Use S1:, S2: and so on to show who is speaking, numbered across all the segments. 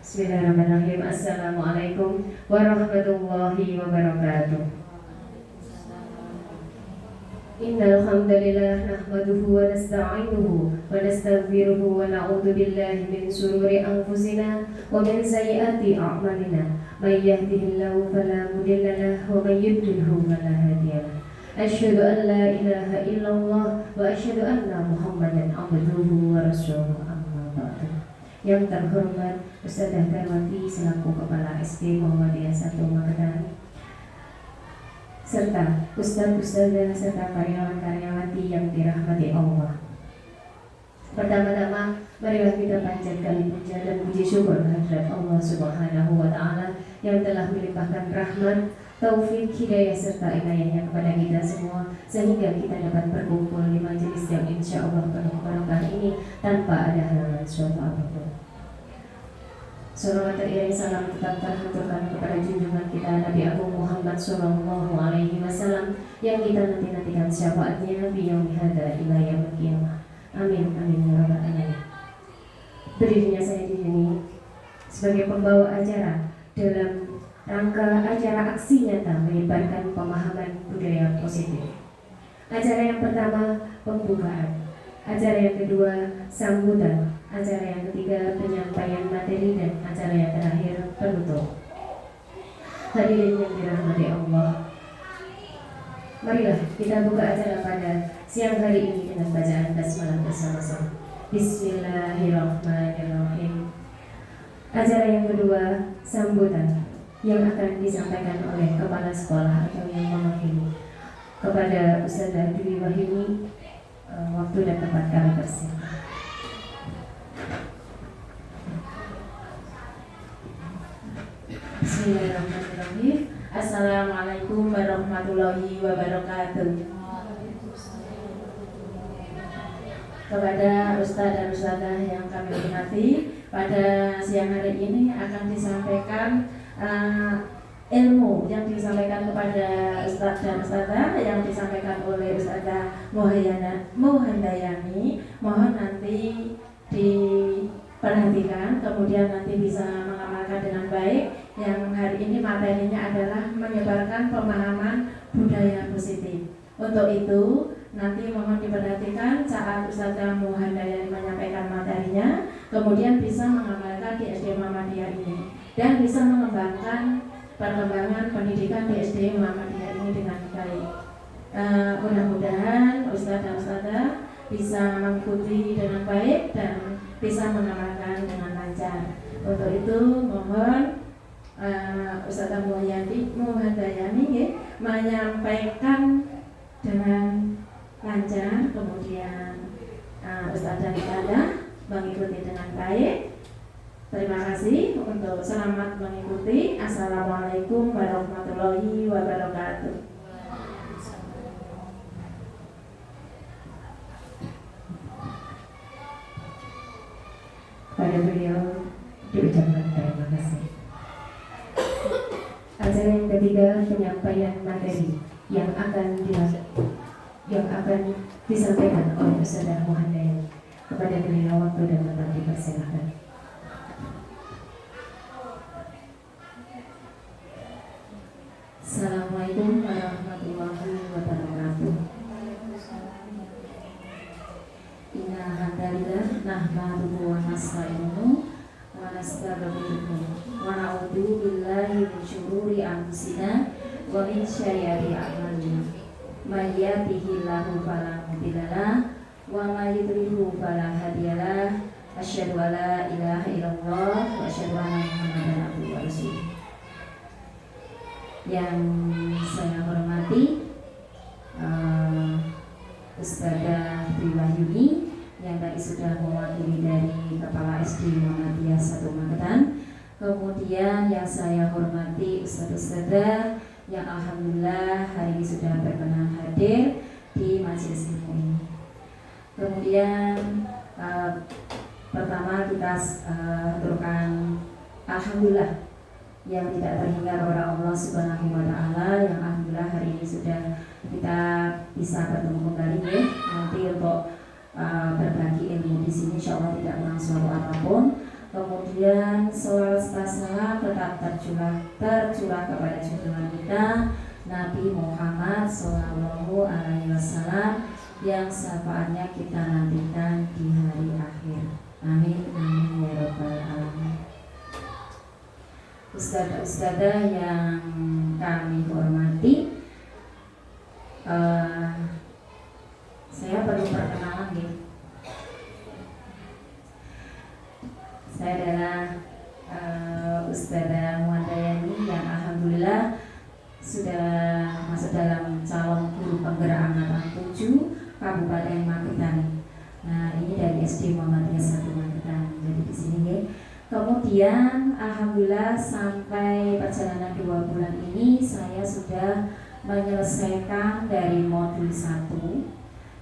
S1: Bismillahirrahmanirrahim. Assalamualaikum warahmatullahi wabarakatuh. Innal hamdalillah nahmaduhu wa nasta'inuhu wa nastaghfiruhu wa na'udzu billahi min shururi anfusina wa min sayyiati a'malina. May yahdihillahu fala mudilla lahu wa may yudlilhu fala hadiya lahu. Asyhadu an la ilaha illallah wa asyhadu anna Muhammadan abduhu wa rasuluhu. Amma ba'du. Yang terhormat Ustadzah Darwati selaku Kepala SD Muhammadiyah 1 Magetan, serta Ustadz-Ustadzah serta karyawan-karyawati yang dirahmati Allah. Pertama-tama, marilah kita panjatkan puja dan puji syukur kehadirat Allah Subhanahu wa Ta'ala yang telah melimpahkan rahmat, taufik, hidayah serta inayahnya kepada kita semua, sehingga kita dapat berkumpul di majelis yang insya Allah penuh barokah ini tanpa ada halangan suatu apapun. Salawat teriring salam tetap terhaturkan kepada junjungan kita Nabi Agung Muhammad Sallallahu Alaihi Wasallam yang kita nanti-nantikan syafaatnya biyaumi hadza ila yaumil qiyamah. Amin amin ya rabbal alamin. Berdirinya saya di sini sebagai pembawa acara dalam rangka acara aksi nyata menyebarkan pemahaman budaya positif. Acara yang pertama pembukaan, acara yang kedua sambutan, acara yang ketiga penyampaian materi, dan acara yang terakhir penutup. Hadirin yang dirahmati Allah, marilah kita buka acara pada siang hari ini dengan bacaan basmalah bersama-sama. Bismillahirrahmanirrahim. Acara yang kedua sambutan yang akan disampaikan oleh kepala sekolah atau yang mewakili. Kepada Ustadzah Dwi Wahyuni, waktu dan tempat kami persilakan.
S2: Bismillahirrahmanirrahim. Assalamualaikum warahmatullahi wabarakatuh. Kepada Ustadz dan Ustadzah yang kami hormati, pada siang hari ini akan disampaikan ilmu yang disampaikan kepada Ustadz dan Ustadzah yang disampaikan oleh Ustadzah Muhandayani. Mohon nanti diperhatikan, kemudian nanti bisa mengamalkan dengan baik. Yang hari ini materinya adalah menyebarkan pemahaman budaya positif. Untuk itu nanti mohon diperhatikan saat Ustadzah Muhandayani menyampaikan materinya, kemudian bisa mengamalkan di SD Muhammadiyah ini dan bisa mengembangkan perkembangan pendidikan di SD Muhammadiyah ini dengan baik. Mudah-mudahan Ustadz dan Ustadzah bisa mengikuti dengan baik dan bisa mengamalkan dengan lancar. Untuk itu mohon Ustadzah Muhandayani menyampaikan dengan lancar, kemudian Ustadz dan Ustadzah mengikuti dengan baik. Terima kasih untuk selamat mengikuti. Assalamualaikum warahmatullahi wabarakatuh.
S1: Pada beliau diucapkan terima kasih. Acara yang ketiga penyampaian materi yang akan disampaikan oleh Ustadzah Muhandayani. Kepada beliau waktu dan tempat dipersilakan.
S2: Assalamualaikum warahmatullahi wabarakatuh. Innal hamdalillah nahmaduhu wa nasta'inuhu wa nastaghfiruh wa na'udzu billahi min syururi anfusina wa min sayyiati a'malina. May yahdihillahu fala mudilla lahu wa may yudlilhu fala hadiya lahu. Asyhadu an la ilaha illallah wa asyhadu anna Muhammadan abduhu wa rasuluh. Yang saya hormati Ustadzah Dwi Wahyuni yang tadi sudah mewakili dari Kepala SD Muhammadiyah 1 Magetan. Kemudian yang saya hormati Ustadz-Ustadzah yang alhamdulillah hari ini sudah berkenan hadir di majelis ilmu ini. Kemudian pertama kita aturkan alhamdulillah yang tidak terhingga kepada Allah Subhanahu wa Ta'ala, yang alhamdulillah hari ini sudah kita bisa bertemu kembali ya. Nanti untuk berbagi ilmu di sini insya Allah tidak kurang suatu apapun. Kemudian selawat
S3: tetap tercurah kepada junjungan kita Nabi Muhammad Sallallahu Alaihi Wasallam yang syafaatnya kita nantikan di hari akhir. Amin amin ya rabbal alamin. Ustadzah yang kami hormati, saya perlu perkenalan nih. Saya adalah Ustadzah Muandayani yang alhamdulillah sudah masuk dalam calon guru penggerak angkatan 7 Kabupaten Magetan. Nah, ini dari SD Muhammadiyah 1 Magetan. Jadi di sini ya. Kemudian alhamdulillah sampai perjalanan 2 bulan ini saya sudah menyelesaikan dari modul 1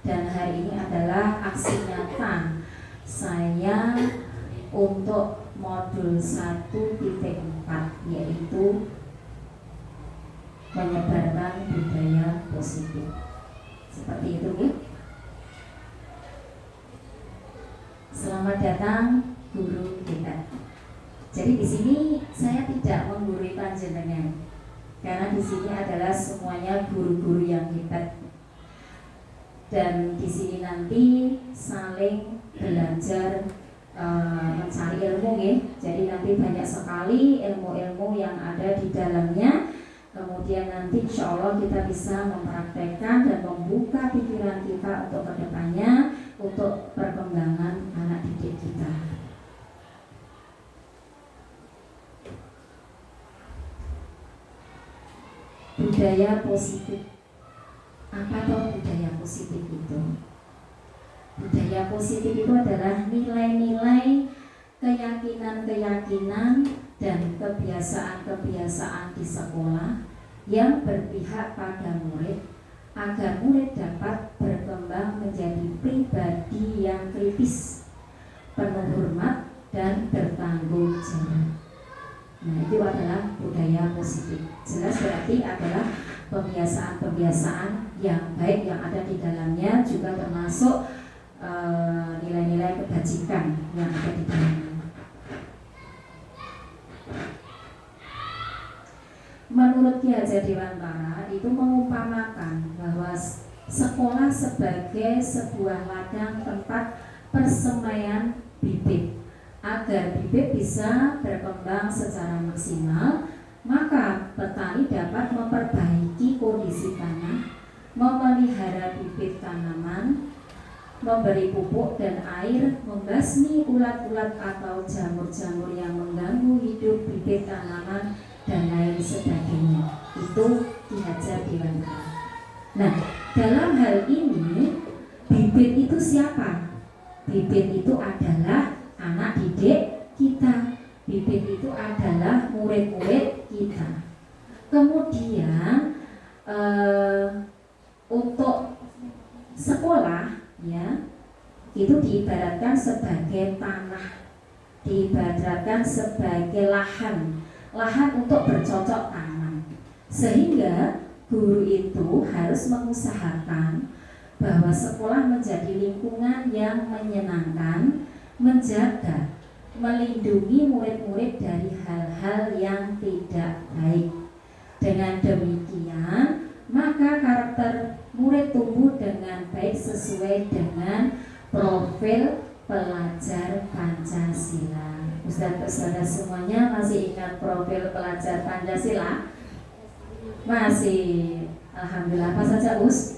S3: dan hari ini adalah aksi nyata saya untuk modul 1.4 yaitu menyebarkan budaya positif. Seperti itu ya. Selamat datang guru kita. Jadi di sini saya tidak menggurui panjenengan karena di sini adalah semuanya guru-guru yang hebat. Dan di sini nanti saling belajar mencari ilmu ya. Jadi nanti banyak sekali ilmu-ilmu yang ada di dalamnya. Kemudian nanti insya Allah kita bisa mempraktekkan dan membuka pikiran kita untuk kedepannya untuk perkembangan anak didik kita. Budaya positif. Apa tuh budaya positif itu? Budaya positif itu adalah nilai-nilai, keyakinan-keyakinan dan kebiasaan-kebiasaan di sekolah yang berpihak pada murid agar murid dapat berkembang menjadi pribadi yang kritis, penuh hormat dan bertanggung jawab. Nah, itu adalah budaya positif. Jelas berarti adalah kebiasaan-kebiasaan yang baik yang ada di dalamnya, juga termasuk nilai-nilai kebajikan yang ada di dalamnya. Menurut Ki Hajar Dewantara itu mengumpamakan bahwa sekolah sebagai sebuah ladang tempat persemaian bibit. Agar bibit bisa berkembang secara maksimal, maka petani dapat memperbaiki kondisi tanah, memelihara bibit tanaman, memberi pupuk dan air, membasmi ulat-ulat atau jamur-jamur yang mengganggu hidup bibit tanaman dan lain sebagainya. Itu Ki Hajar Dewantara. Nah, dalam hal ini bibit itu siapa? Bibit itu adalah anak didik kita. Bibit itu adalah murid-murid kita. Kemudian untuk sekolah ya, itu diibaratkan sebagai tanah, diibaratkan sebagai lahan untuk bercocok tanam. Sehingga guru itu harus mengusahakan bahwa sekolah menjadi lingkungan yang menyenangkan, menjaga, melindungi murid-murid dari hal-hal yang tidak baik. Dengan demikian, maka karakter murid tumbuh dengan baik sesuai dengan profil pelajar Pancasila. Ustadz-ustadzah semuanya masih ingat profil pelajar Pancasila? Masih. Alhamdulillah. Apa saja, Us?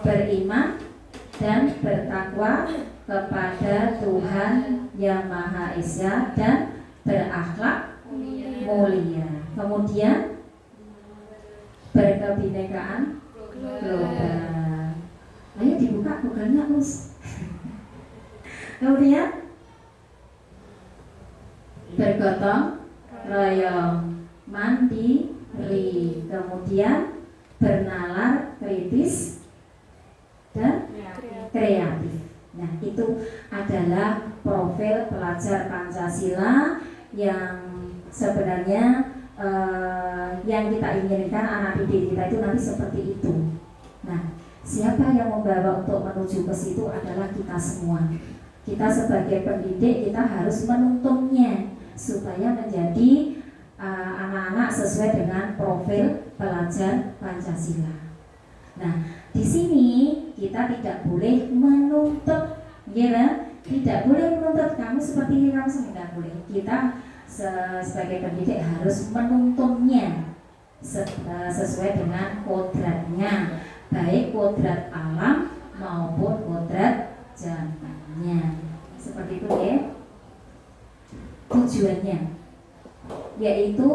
S3: Beriman dan bertakwa kepada Tuhan Yang Maha Esa dan berakhlak mulia. Kemudian berkebinekaan global. Ayo dibuka Google-nya, Us. Kemudian bergotong royong, mandiri, kemudian bernalar, kritis dan kreatif. Nah, itu adalah profil pelajar Pancasila yang sebenarnya yang kita inginkan anak didik kita itu nanti seperti itu. Nah, siapa yang membawa untuk menuju ke situ adalah kita semua. Kita sebagai pendidik kita harus menuntunnya supaya menjadi anak-anak sesuai dengan profil pelajar Pancasila. Nah, di sini kita tidak boleh menuntut, ya, tidak boleh menuntut kamu seperti ini, kamu tidak boleh. Kita sebagai pendidik harus menuntunnya sesuai dengan kodratnya, baik kodrat alam maupun kodrat zamannya. Seperti itu ya. Tujuannya yaitu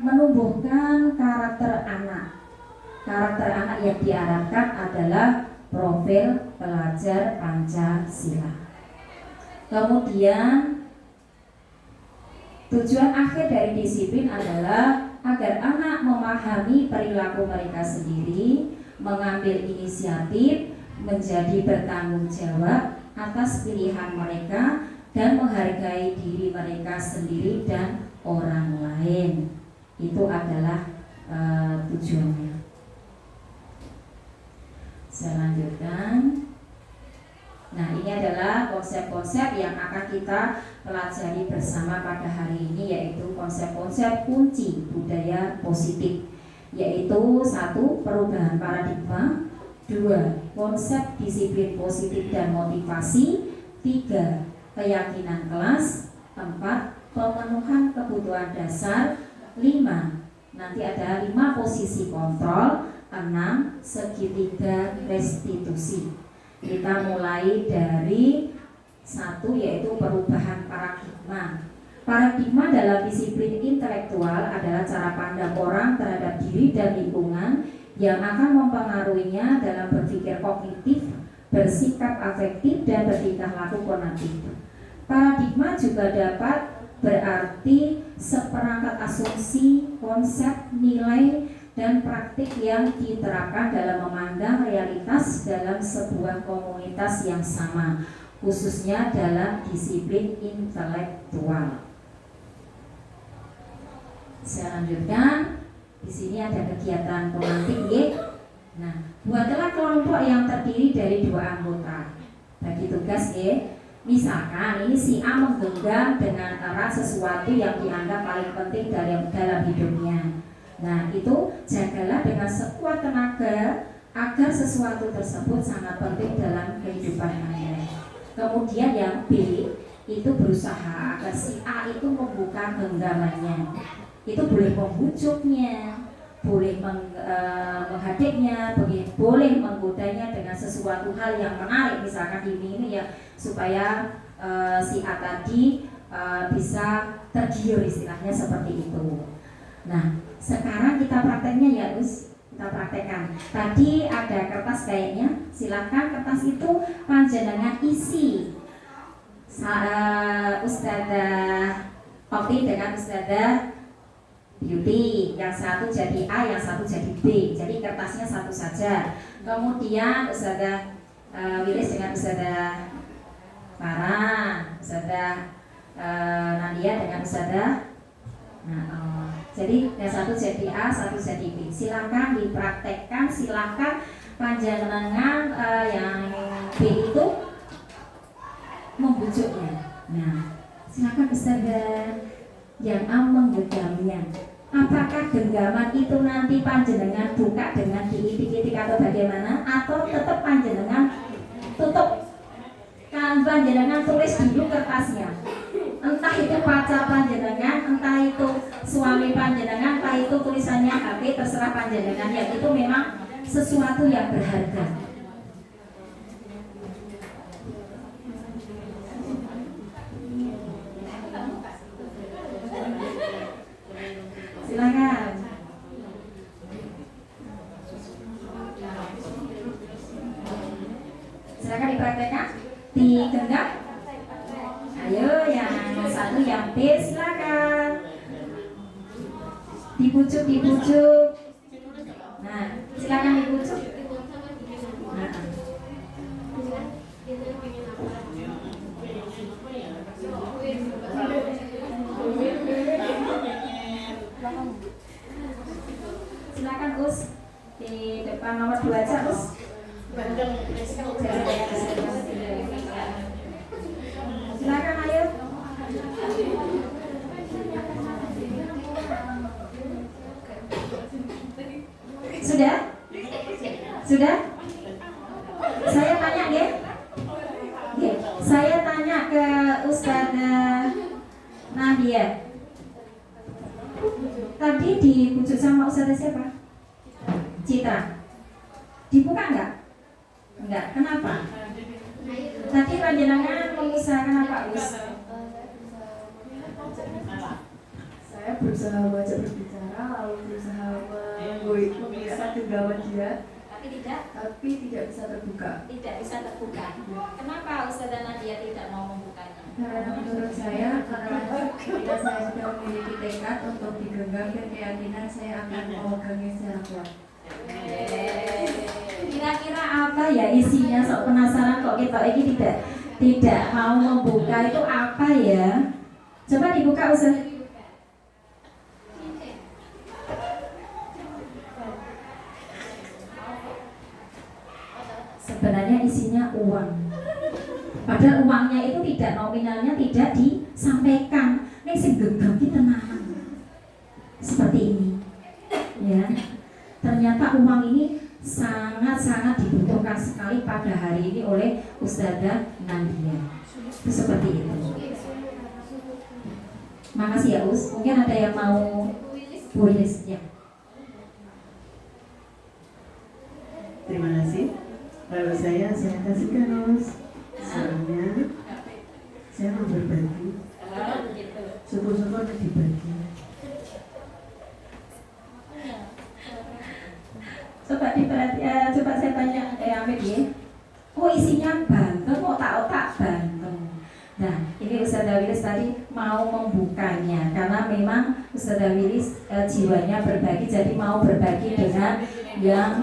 S3: menumbuhkan karakter anak. Karakter anak yang diharapkan adalah profil pelajar Pancasila. Kemudian tujuan akhir dari disiplin adalah agar anak memahami perilaku mereka sendiri, mengambil inisiatif, menjadi bertanggung jawab atas pilihan mereka, dan menghargai diri mereka sendiri dan orang lain. Itu adalah tujuannya. Saya lanjutkan. Nah, ini adalah konsep-konsep yang akan kita pelajari bersama pada hari ini, yaitu konsep-konsep kunci budaya positif, yaitu 1. Perubahan paradigma, 2. Konsep disiplin positif dan motivasi, 3. Keyakinan kelas, 4. Pemenuhan kebutuhan dasar, 5. Nanti ada 5 posisi kontrol, 6. Segitiga restitusi. Kita mulai dari 1, yaitu perubahan paradigma. Paradigma dalam disiplin intelektual adalah cara pandang orang terhadap diri dan lingkungan yang akan mempengaruhinya dalam berpikir kognitif, bersikap afektif, dan bertingkah laku konatif. Paradigma juga dapat berarti seperangkat asumsi, konsep, nilai, dan praktik yang diterapkan dalam memandang realitas dalam sebuah komunitas yang sama, khususnya dalam disiplin intelektual. Saya lanjutkan. Di sini ada kegiatan pemantik, ya. Nah, buatlah kelompok yang terdiri dari 2 anggota. Bagi tugas, ya. Misalkan ini si A menggenggam dengan erat sesuatu yang dianggap paling penting dalam hidupnya. Nah, itu jagalah dengan sekuat tenaga agar sesuatu tersebut sangat penting dalam kehidupan Anda. Kemudian yang B itu berusaha agar si A itu membuka genggamannya. Itu boleh membujuknya, boleh menghadiknya, boleh menggodanya dengan sesuatu hal yang menarik, misalkan ini ya, supaya si A tadi bisa tergiur, istilahnya seperti itu. Nah, sekarang kita prakteknya ya, Us. Kita praktekkan. Tadi ada kertas kayaknya. Silakan kertas itu panjenengan isi. Ustadzah Okti dengan Ustadzah Beauty, yang satu jadi A, yang satu jadi B. Jadi kertasnya satu saja. Kemudian Ustadzah Wilis dengan Ustadzah Farah, Ustadzah Nadia dengan Ustadzah. Jadi yang satu jadi A, satu jadi B. Silakan dipraktekkan, silakan panjenengan yang B itu membujuknya. Nah, silakan Ustadzah yang A menggenggamnya. Apakah genggaman itu nanti panjenengan buka dengan diitik-itik atau bagaimana? Atau tetap panjenengan tutup? Kan panjenengan tulis dulu kertasnya. Entah itu pacar panjenengan, entah itu suami panjenengan, entah itu tulisannya HP, terserah panjenengan. Yang itu memang sesuatu yang berharga. Silakan. Silakan dipraktekkan, digenggam. Ayo yang satu yang B silakan. Dibujuk. Nah, silakan dibujuk. Nah. Silakan Us, di depan nomor 2 aja Us. Sudah? Saya tanya ya. Saya tanya ke Ustazah Nadia. Tadi dibujuk sama Ustazah siapa? Citra. Dibuka enggak? Enggak. Kenapa? Tadi panjenengan mengusahakan apa, Us?
S4: Saya berusaha mengajak berbicara, lalu berusaha mengisah genggaman dia, tapi tidak bisa terbuka.
S3: Tidak bisa terbuka. Kenapa Ustazah Nadia tidak mau membukanya?
S4: Karena menurut saya, karena ketika saya sudah memiliki tekad untuk digenggam dan keyakinan saya akan memegangnya secara kuat.
S3: Kira-kira apa ya isinya? Sok penasaran kok kita ini tidak mau membuka itu apa ya? Coba dibuka Ustaz. Sebenarnya isinya uang. Padahal uangnya itu tidak nominalnya tidak disampaikan. Ini sing genggam kita tenang. Seperti ini. Ya. Ternyata uang ini sangat-sangat dibutuhkan sekali pada hari ini oleh Ustazah Nadia. Itu seperti itu. Makasih ya Us. Mungkin ada yang mau tulis ya.
S5: Terima kasih. Kalau saya kasihkan Us. Soalnya saya mau berbagi. Syukur-syukur dibagi.
S3: Coba saya tanya Amit ya. Oh isinya banteng, kok otak banteng. Nah ini Ustazah Wilis tadi mau membukanya karena memang Ustazah Wilis jiwanya berbagi, jadi mau berbagi dengan yang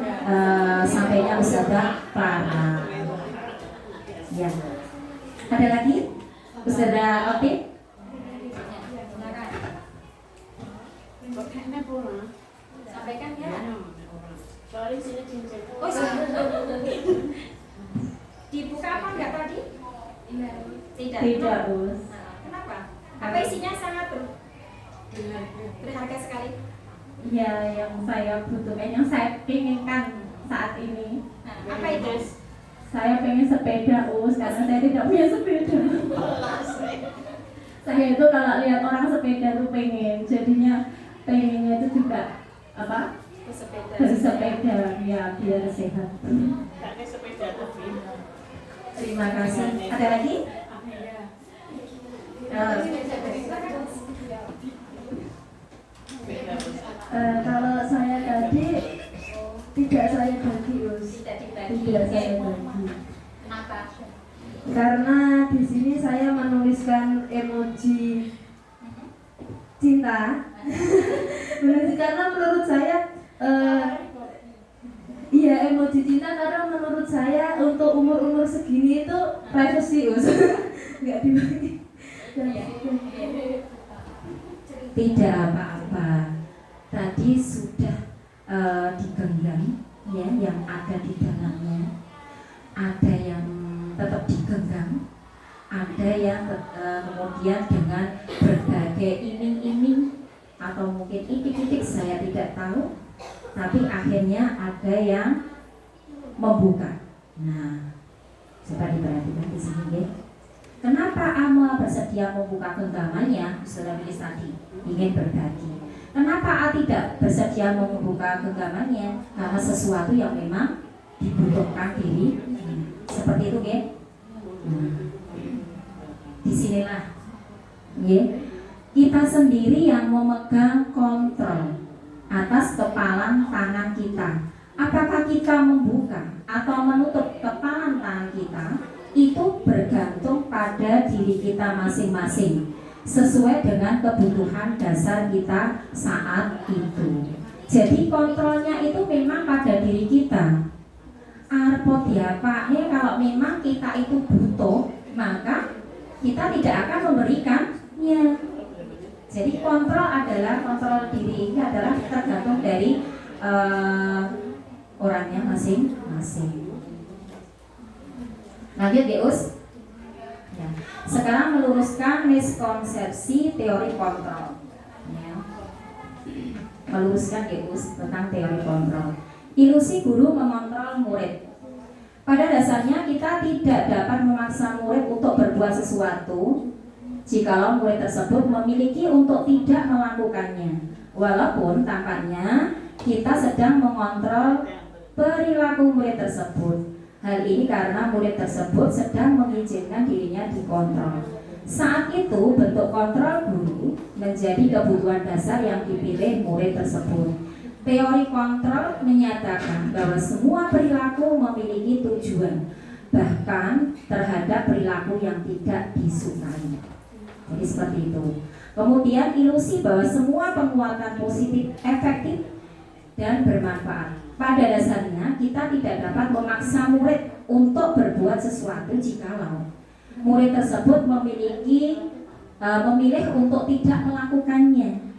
S3: sampainya Ustazah Clara. Ya. Ada lagi? Ustazah Otik? Sampaikan ya. Oh, dibuka apa enggak tadi? Tidak.
S2: Us.
S3: Kenapa? Apa isinya sangat berharga sekali?
S2: Ya, yang saya butuhkan, yang saya inginkan saat ini.
S3: Nah, apa itu?
S2: Saya pengen sepeda Us, karena saya tidak punya sepeda. Saya itu kalau lihat orang sepeda tuh pengen, jadinya pengennya itu juga apa? Bersepeda, ya biar sehat.
S3: Terima kasih. Ada lagi?
S4: Kalau saya tadi tidak saya bagi Us. Tidak saya bagi.
S3: Kenapa?
S4: Karena di sini saya menuliskan emoji cinta. Karena menurut saya iya emoji cinta, karena menurut saya untuk umur segini itu privacy Us. Nggak dibagi.
S3: Tidak apa-apa. Tadi sudah digenggam ya, yang ada di dalamnya. Ada yang tetap digenggam, ada yang kemudian dengan berbagai iming-iming atau mungkin itik-itik, saya tidak tahu. Tapi akhirnya ada yang membuka. Nah, coba diperhatikan di sini ya. Kenapa Ama bersedia membuka genggamannya? Sudah bilis tadi ingin berbagi. Kenapa A tidak bersedia membuka genggamannya? Karena sesuatu yang memang dibutuhkan diri. Seperti itu ya. Disinilah ya, kita sendiri yang memegang kontrol atas kepalan tangan kita. Apakah kita membuka atau menutup kepalan tangan kita, itu bergantung pada diri kita masing-masing, sesuai dengan kebutuhan dasar kita saat itu. Jadi kontrolnya itu memang pada diri kita. Arpo diapaknya kalau memang kita itu butuh, maka kita tidak akan memberikannya. Jadi kontrol kontrol diri ini adalah tergantung dari orangnya masing-masing. Lanjut ya Us. Ya. Sekarang meluruskan miskonsepsi teori kontrol. Ya. Meluruskan ya Us tentang teori kontrol. Ilusi guru mengontrol mengontrol murid. Pada dasarnya kita tidak dapat memaksa murid untuk berbuat sesuatu jikalau murid tersebut memiliki untuk tidak melakukannya. Walaupun tampaknya kita sedang mengontrol perilaku murid tersebut. Hal ini karena murid tersebut sedang mengizinkan dirinya dikontrol. Saat itu bentuk kontrol guru menjadi kebutuhan dasar yang dipilih murid tersebut. Teori kontrol menyatakan bahwa semua perilaku memiliki tujuan, bahkan terhadap perilaku yang tidak disukai. Jadi seperti itu. Kemudian ilusi bahwa semua penguatan positif efektif dan bermanfaat. Pada dasarnya kita tidak dapat memaksa murid untuk berbuat sesuatu jikalau murid tersebut memilih untuk tidak melakukannya.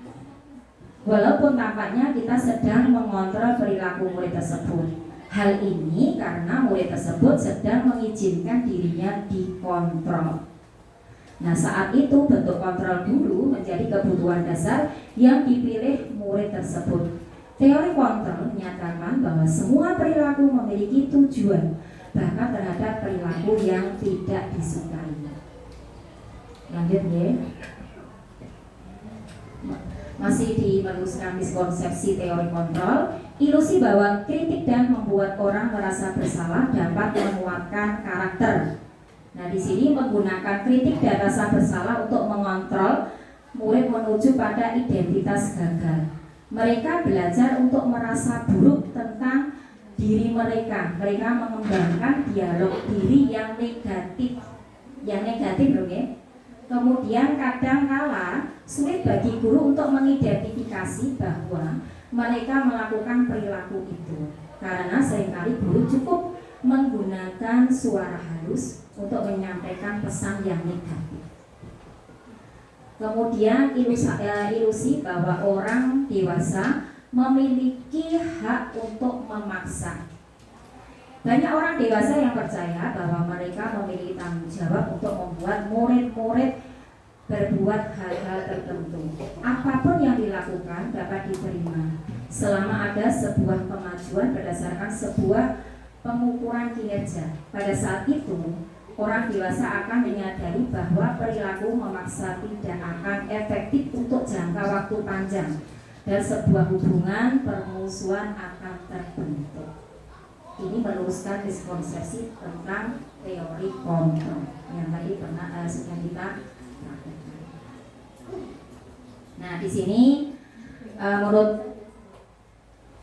S3: Walaupun tampaknya kita sedang mengontrol perilaku murid tersebut. Hal ini karena murid tersebut sedang mengizinkan dirinya dikontrol. Nah, saat itu bentuk kontrol guru menjadi kebutuhan dasar yang dipilih murid tersebut. Teori kontrol menyatakan bahwa semua perilaku memiliki tujuan, bahkan terhadap perilaku yang tidak disukai. Lanjut ya. Masih meneruskan miskonsepsi teori kontrol, ilusi bahwa kritik dan membuat orang merasa bersalah dapat menguatkan karakter. Nah, di sini menggunakan kritik dan rasa bersalah untuk mengontrol murid menuju pada identitas gagal. Mereka belajar untuk merasa buruk tentang diri mereka. Mereka mengembangkan dialog diri yang negatif. Loh ya. Kemudian kadang kala sulit bagi guru untuk mengidentifikasi bahwa mereka melakukan perilaku itu. Karena seringkali guru cukup menggunakan suara halus untuk menyampaikan pesan yang negatif. Kemudian ilusi bahwa orang dewasa memiliki hak untuk memaksa. Banyak orang dewasa yang percaya bahwa mereka memiliki tanggung jawab untuk membuat murid-murid berbuat hal-hal tertentu. Apapun yang dilakukan dapat diterima selama ada sebuah kemajuan berdasarkan sebuah pengukuran kinerja. Pada saat itu, orang dewasa akan menyadari bahwa perilaku memaksa tidak akan efektif untuk jangka waktu panjang dan sebuah hubungan permusuhan akan terbentuk. Ini meluruskan miskonsepsi tentang teori kontrol yang tadi sudah kita praktekkan. Nah, di sini menurut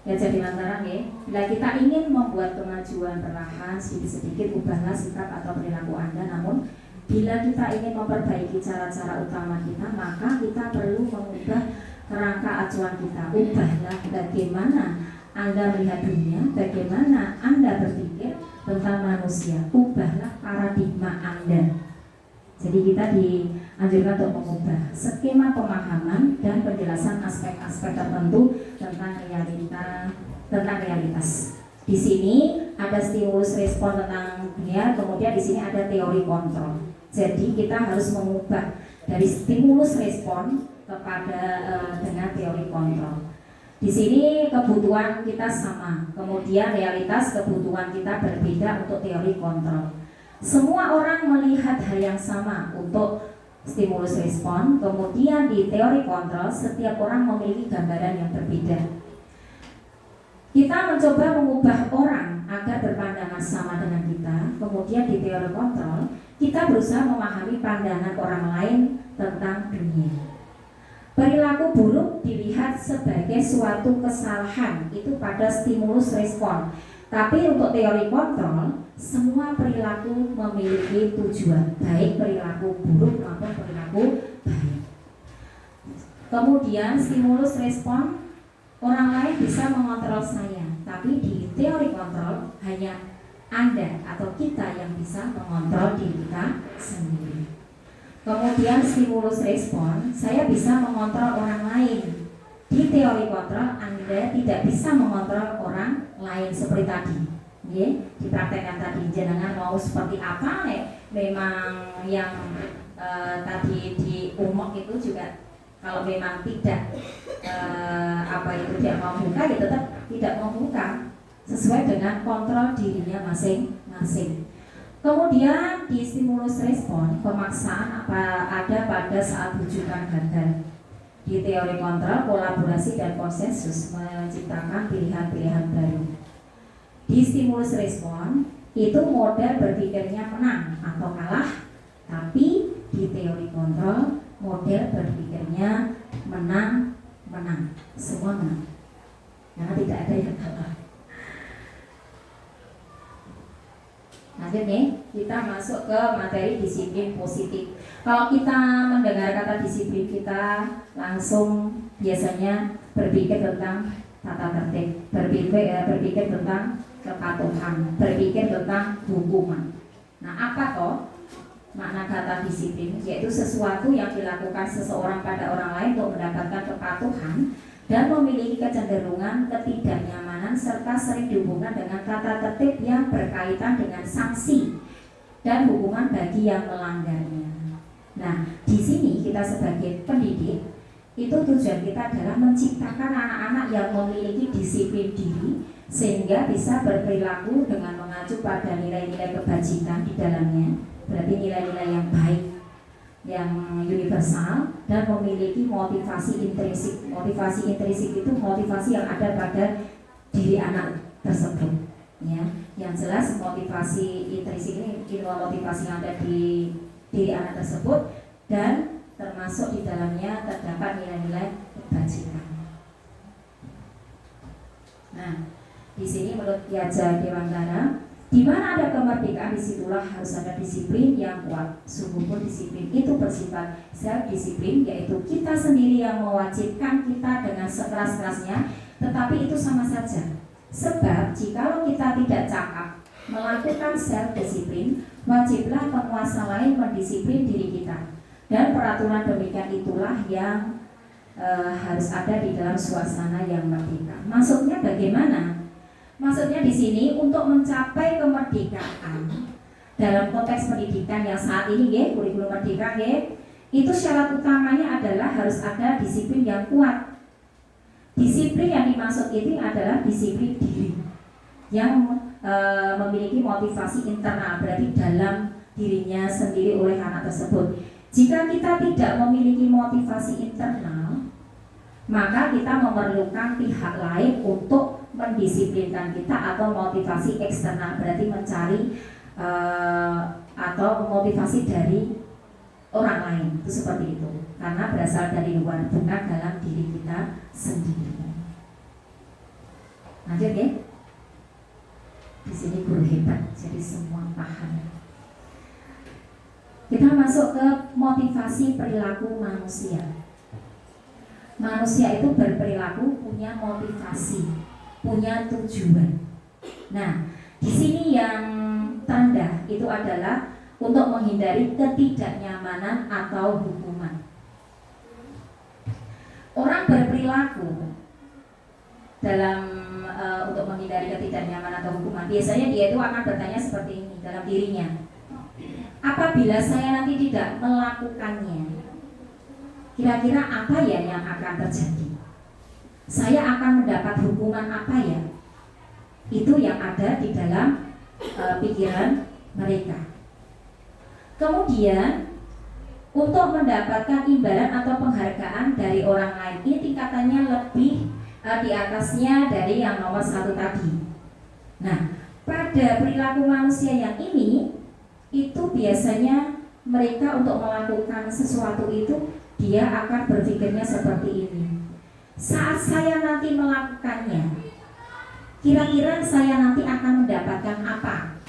S3: Gajah Binatang ya, bila kita ingin membuat kemajuan perlahan sedikit-sedikit, ubahlah sikap atau perilaku Anda. Namun bila kita ingin memperbaiki cara-cara utama kita, maka kita perlu mengubah kerangka acuan kita. Ubahlah bagaimana Anda melihat dunia, bagaimana Anda berpikir tentang manusia. Ubahlah paradigma Anda. Jadi kita dianjurkan untuk mengubah skema pemahaman dan penjelasan aspek-aspek tertentu tentang realitas. Di sini ada stimulus respon tentang dunia, kemudian di sini ada teori kontrol. Jadi kita harus mengubah dari stimulus respon kepada dengan teori kontrol. Di sini kebutuhan kita sama, kemudian realitas kebutuhan kita berbeda untuk teori kontrol. Semua orang melihat hal yang sama untuk stimulus respon, kemudian di teori kontrol setiap orang memiliki gambaran yang berbeda. Kita mencoba mengubah orang agar berpandangan sama dengan kita, kemudian di teori kontrol kita berusaha memahami pandangan orang lain tentang dunia. Perilaku buruk dilihat sebagai suatu kesalahan itu pada stimulus respon. Tapi untuk teori kontrol, semua perilaku memiliki tujuan, baik perilaku buruk maupun perilaku baik. Kemudian stimulus respon, orang lain bisa mengontrol saya, tapi di teori kontrol hanya Anda atau kita yang bisa mengontrol diri kita sendiri. Kemudian stimulus respon, saya bisa mengontrol orang lain. Di teori kontrol, Anda tidak bisa mengontrol orang lain seperti tadi. Dipraktekkan tadi, jenengan mau seperti apa, memang yang tadi di umum itu juga kalau memang tidak tidak mau buka, ya tetap tidak mau buka. sesuai dengan kontrol dirinya masing-masing. Kemudian di stimulus respon, pemaksaan ada pada saat rujukan gagal. Di teori kontrol, kolaborasi dan konsensus menciptakan pilihan-pilihan baru. Di stimulus respon, itu model berpikirnya menang atau kalah, tapi di teori kontrol, model berpikirnya menang, semua menang. Karena tidak ada yang kalah. Lanjut nih, kita masuk ke materi disiplin positif. Kalau kita mendengar kata disiplin, kita langsung biasanya berpikir tentang tata tertib, berpikir tentang kepatuhan, berpikir tentang hukuman. Nah, apa toh makna kata disiplin? Yaitu sesuatu yang dilakukan seseorang pada orang lain untuk mendapatkan kepatuhan dan memiliki kecenderungan ketidaknyamanan serta sering dihubungkan dengan tata tertib yang berkaitan dengan sanksi dan hukuman bagi yang melanggarnya. Nah, di sini kita sebagai pendidik, itu tujuan kita adalah menciptakan anak-anak yang memiliki disiplin diri sehingga bisa berperilaku dengan mengacu pada nilai-nilai kebajikan di dalamnya, berarti nilai-nilai yang baik, yang universal, dan memiliki motivasi intrinsik. Motivasi intrinsik itu motivasi yang ada pada diri anak tersebut, ya. Yang jelas motivasi intrinsik ini motivasi yang ada di diri anak tersebut dan termasuk di dalamnya terdapat nilai-nilai kebajikan. Nah, di sini menurut Ki Hajar Dewantara, di mana ada kemerdekaan, disitulah harus ada disiplin yang kuat. Sungguh pun disiplin itu bersifat self-disiplin, yaitu kita sendiri yang mewajibkan kita dengan sekeras-kerasnya, tetapi itu sama saja. Sebab jikalau kita tidak cakap melakukan self-disiplin, wajiblah penguasa lain mendisiplin diri kita. Dan peraturan demikian itulah yang harus ada di dalam suasana yang merdeka. Maksudnya bagaimana? Maksudnya di sini untuk mencapai kemerdekaan dalam konteks pendidikan yang saat ini, ya, kurikulum merdeka, ya, itu syarat utamanya adalah harus ada disiplin yang kuat. Disiplin yang dimaksud ini adalah disiplin diri yang memiliki motivasi internal, berarti dalam dirinya sendiri oleh anak tersebut. Jika kita tidak memiliki motivasi internal, maka kita memerlukan pihak lain untuk mendisiplinkan kita, atau motivasi eksternal, berarti mencari atau motivasi dari orang lain, itu seperti itu, karena berasal dari luar, bukan dalam diri kita sendiri. Lanjut ya. Di sini guru hebat, jadi semua paham. Kita masuk ke motivasi perilaku manusia. Manusia itu berperilaku punya motivasi, punya tujuan. Nah, di sini yang tanda itu adalah untuk menghindari ketidaknyamanan atau hukuman. Orang berperilaku dalam untuk menghindari ketidaknyamanan atau hukuman, biasanya dia itu akan bertanya seperti ini dalam dirinya: apabila saya nanti tidak melakukannya, kira-kira apa ya yang akan terjadi? Saya akan mendapat hukuman apa ya? Itu yang ada di dalam pikiran mereka. Kemudian untuk mendapatkan imbalan atau penghargaan dari orang lain, ini tingkatannya lebih di atasnya dari yang nomor 1 tadi. Nah, pada perilaku manusia yang ini, itu biasanya mereka untuk melakukan sesuatu itu, dia akan berpikirnya seperti ini: saat saya nanti melakukannya, kira-kira saya nanti akan mendapatkan apa?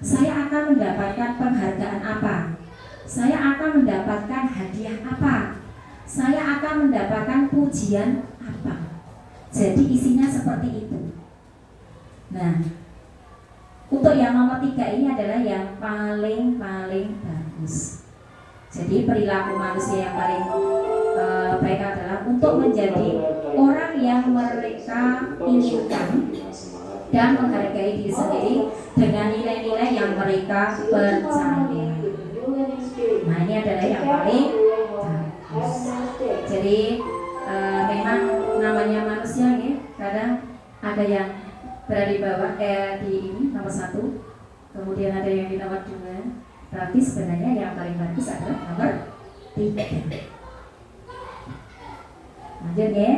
S3: Saya akan mendapatkan penghargaan apa? Saya akan mendapatkan hadiah apa? Saya akan mendapatkan pujian apa? Jadi isinya seperti itu. Nah, untuk yang nomor 3 ini adalah yang paling bagus. Jadi perilaku manusia yang paling baik adalah untuk menjadi orang yang mereka inginkan dan menghargai diri sendiri dengan nilai-nilai yang mereka percaya. Nah, ini adalah yang paling bagus. Jadi memang namanya manusia, ya, kadang ada yang berada di bawah di ini nomor 1. Kemudian ada yang di nomor 2. Tapi sebenarnya yang paling bagus adalah nomor 3. Lanjut ya.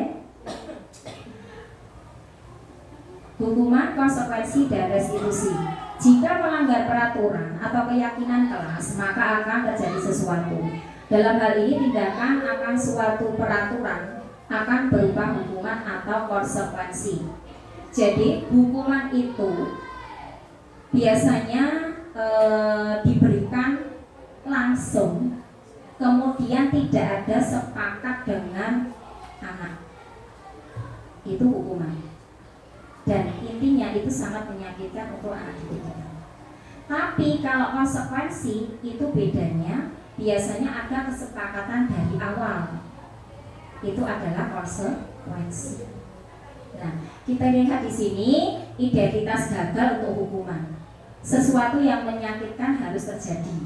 S3: Hukuman, konsekuensi, dan restitusi. Jika melanggar peraturan atau keyakinan kelas, maka akan terjadi sesuatu. Dalam hal ini, tindakan akan suatu peraturan akan berupa hukuman atau konsekuensi. Jadi, hukuman itu biasanya diberikan langsung, kemudian tidak ada sepakat dengan anak. Itu hukuman. Dan intinya itu sangat menyakitkan untuk anak didik kita. Tapi kalau konsekuensi itu bedanya, biasanya ada kesepakatan dari awal. Itu adalah konsekuensi. Nah, kita lihat di sini identitas gagal untuk hukuman. Sesuatu yang menyakitkan harus terjadi.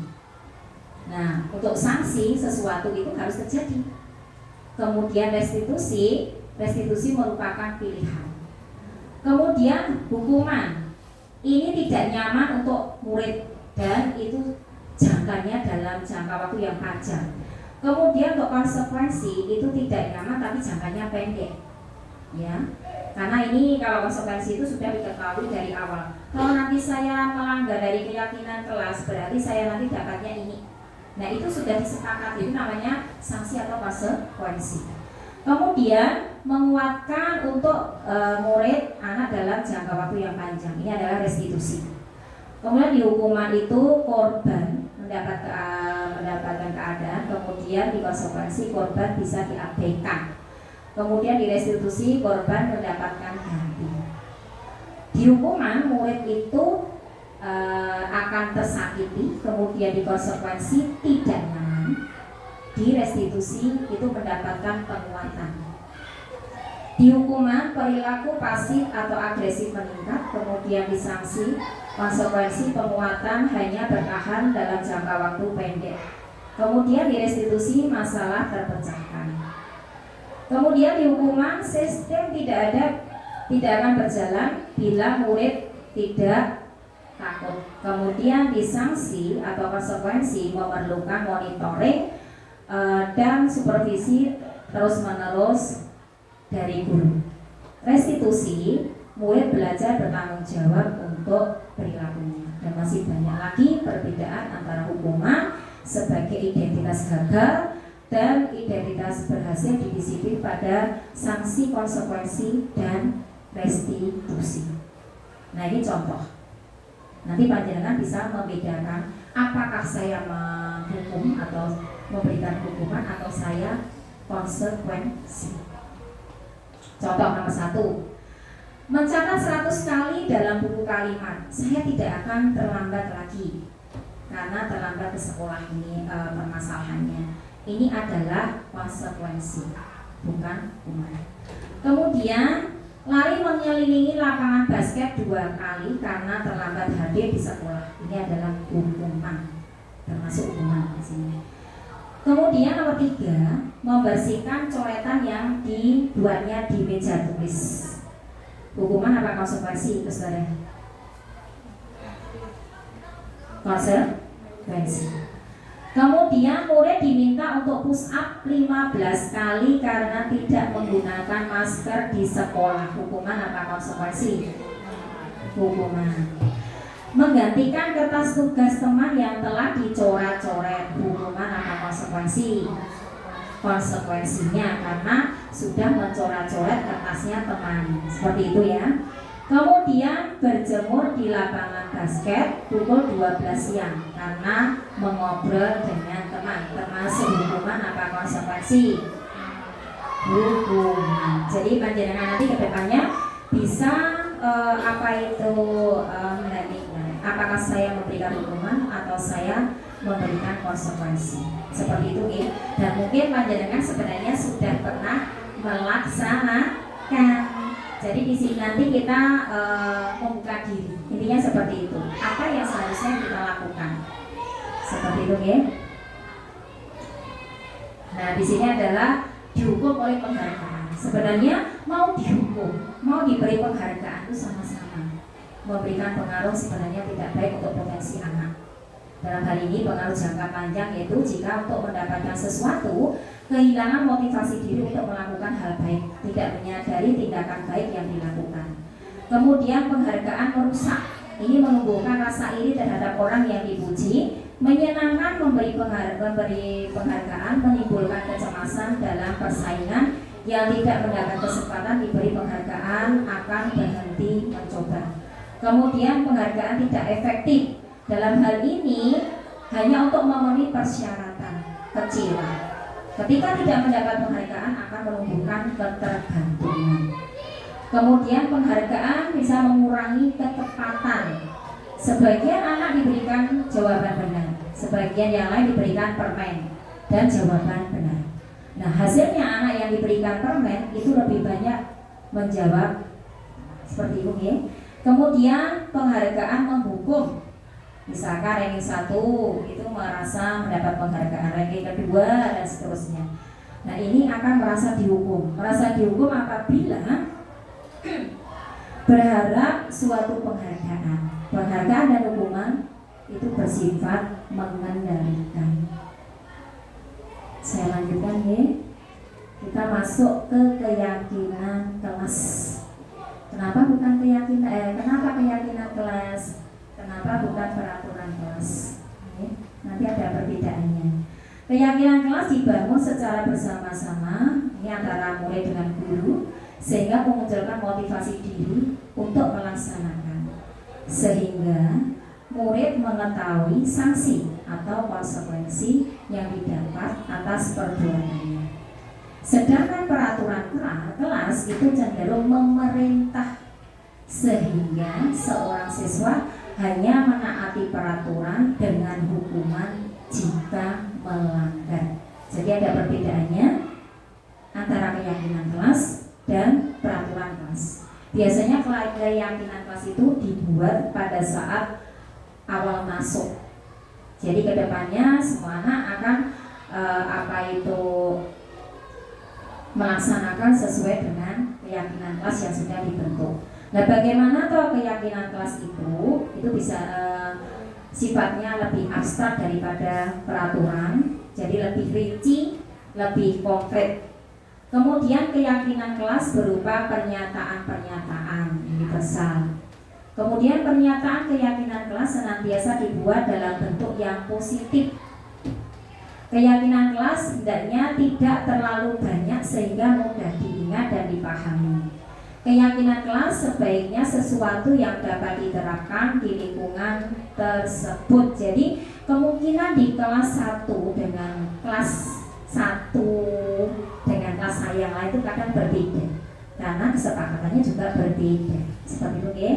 S3: Nah, untuk sanksi sesuatu itu harus terjadi. Kemudian restitusi merupakan pilihan. Kemudian hukuman ini tidak nyaman untuk murid dan itu jangkanya dalam jangka waktu yang panjang. Kemudian untuk konsekuensi itu tidak nyaman tapi jangkanya pendek, ya. Karena ini kalau konsekuensi itu sudah diketahui dari awal. Kalau nanti saya melanggar dari keyakinan kelas, berarti saya nanti dapatnya ini. Nah, itu sudah disepakati, itu namanya sanksi atau konsekuensi. Kemudian menguatkan untuk murid anak dalam jangka waktu yang panjang. Ini adalah restitusi. Kemudian di hukuman itu korban mendapatkan keadaan, kemudian di konsekuensi korban bisa diabaikan. Kemudian di restitusi korban mendapatkan ganti. Di hukuman murid itu akan tersakiti, kemudian di konsekuensi tidak nyaman. Di restitusi itu mendapatkan penguatan. Di hukuman perilaku pasif atau agresif meningkat, kemudian di sanksi konsekuensi penguatan hanya bertahan dalam jangka waktu pendek. Kemudian di restitusi masalah terpecahkan. Kemudian di hukuman sistem tidak akan berjalan bila murid tidak takut. Kemudian di sanksi atau konsekuensi memerlukan monitoring dan supervisi terus-menerus dari guru. Restitusi, murid belajar bertanggung jawab untuk perilakunya. Dan masih banyak lagi perbedaan antara hukuman sebagai identitas gagal dan identitas berhasil didisiplin pada sanksi, konsekuensi, dan restitusi. Nah, ini contoh. Nanti panjenengan bisa membedakan apakah saya menghukum atau memberikan hukuman atau saya konsekuensi. Contoh nomor 1, mencatat 100 kali dalam buku kalimat. Saya tidak akan terlambat lagi karena terlambat ke sekolah ini permasalahannya. Ini adalah konsekuensi, bukan hukuman. Kemudian lari mengelilingi lapangan basket 2 kali karena terlambat hadir di sekolah. Ini adalah hukuman, termasuk hukuman di sini. Kemudian nomor 3, membersihkan coretan yang dibuatnya di meja tulis. Hukuman apa konsekuensi itu, saudara? Konsekuensi. Kemudian murid diminta untuk push up 15 kali karena tidak menggunakan masker di sekolah. Hukuman apa konsekuensi? Hukuman. Menggantikan kertas tugas teman yang telah dicoret-coret. Hukuman apa konsekuensi? Konsekuensinya karena sudah mencoret-coret kertasnya teman. Seperti itu ya. Kemudian berjemur di lapangan basket pukul 12 siang karena mengobrol dengan teman. Termasuk hukuman apa konsekuensi? Hukuman. Jadi panjenengan nanti ke depannya bisa apakah saya memberikan hukuman atau saya memberikan konsekuensi. Seperti itu ya. Dan mungkin panjenengan sebenarnya sudah pernah melaksanakan. Jadi di sini nanti kita membuka diri. Intinya seperti itu. Apa yang seharusnya kita lakukan? Seperti itu ya. Nah, di sini adalah dihukum oleh penghargaan. Sebenarnya mau dihukum, mau diberi penghargaan itu sama-sama memberikan pengaruh sebenarnya tidak baik untuk potensi anak. Dalam hal ini pengaruh jangka panjang yaitu jika untuk mendapatkan sesuatu kehilangan motivasi diri untuk melakukan hal baik, tidak menyadari tindakan baik yang dilakukan. Kemudian penghargaan merusak. Ini menumbuhkan rasa iri terhadap orang yang dipuji, menyenangkan memberi penghargaan, menimbulkan kecemasan dalam persaingan yang tidak mendapat kesempatan diberi penghargaan akan berhenti mencoba. Kemudian penghargaan tidak efektif. Dalam hal ini hanya untuk memenuhi persyaratan kecil. Ketika tidak mendapat penghargaan akan menumbuhkan ketergantungan. Kemudian penghargaan bisa mengurangi ketepatan. Sebagian anak diberikan jawaban benar, sebagian yang lain diberikan permen dan jawaban benar. Nah, hasilnya anak yang diberikan permen itu lebih banyak menjawab seperti itu ya. Kemudian penghargaan menghukum. Misalkan ranking 1 itu merasa mendapat penghargaan, ranking kedua dan seterusnya. Nah, ini akan merasa dihukum. Merasa dihukum apabila berharap suatu penghargaan. Penghargaan dan hukuman itu bersifat mengendalikan. Saya lanjutkan ya. Kita masuk ke keyakinan kelas. Kenapa bukan keyakinan? Kenapa keyakinan kelas? Kenapa bukan peraturan kelas? Nanti ada perbedaannya. Keyakinan kelas dibangun secara bersama-sama, ini antara murid dengan guru, sehingga memunculkan motivasi diri untuk melaksanakan. Sehingga murid mengetahui sanksi atau konsekuensi yang didapat atas perbuatannya. Sedangkan peraturan kelas itu cenderung memerintah, sehingga seorang siswa hanya menaati peraturan dengan hukuman jika melanggar. Jadi ada perbedaannya antara keyakinan kelas dan peraturan kelas. Biasanya keyakinan kelas itu dibuat pada saat awal masuk. Jadi kedepannya semua anak akan melaksanakan sesuai dengan keyakinan kelas yang sudah dibentuk. Nah, bagaimana toh keyakinan kelas itu bisa sifatnya lebih abstrak daripada peraturan, jadi lebih rinci, lebih konkret. Kemudian keyakinan kelas berupa pernyataan-pernyataan universal. Kemudian pernyataan keyakinan kelas senantiasa dibuat dalam bentuk yang positif. Keyakinan kelas hendaknya tidak terlalu banyak sehingga mudah diingat dan dipahami. Keyakinan kelas sebaiknya sesuatu yang dapat diterapkan di lingkungan tersebut. Jadi kemungkinan di kelas 1 dengan kelas 1 dengan kelas yang lain itu kadang berbeda karena kesepakatannya juga berbeda. Seperti itu ya.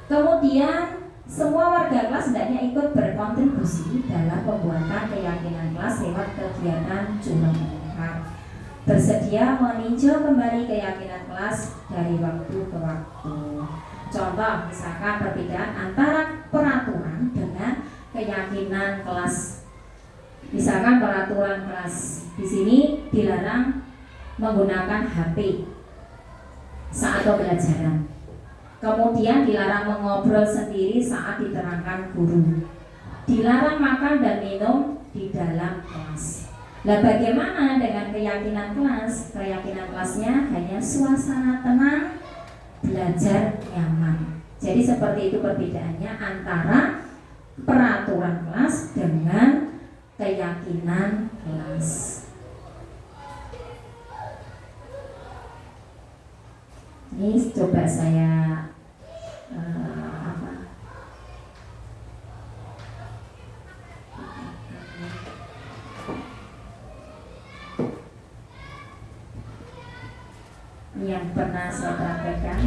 S3: Kemudian semua warga kelas hendaknya ikut berkontribusi dalam pembuatan keyakinan kelas lewat kegiatan curhat mendengar. Bersedia meninjau kembali keyakinan kelas dari waktu ke waktu. Contoh misalkan perbedaan antara peraturan dengan keyakinan kelas. Misalkan peraturan kelas di sini dilarang menggunakan HP saat pembelajaran. Kemudian dilarang mengobrol sendiri saat diterangkan guru. Dilarang makan dan minum di dalam kelas. Nah, bagaimana dengan keyakinan kelas? Keyakinan kelasnya hanya suasana tenang, belajar nyaman. Jadi seperti itu perbedaannya antara peraturan kelas dengan keyakinan kelas. Ini coba saya yang pernah saya praktekkan.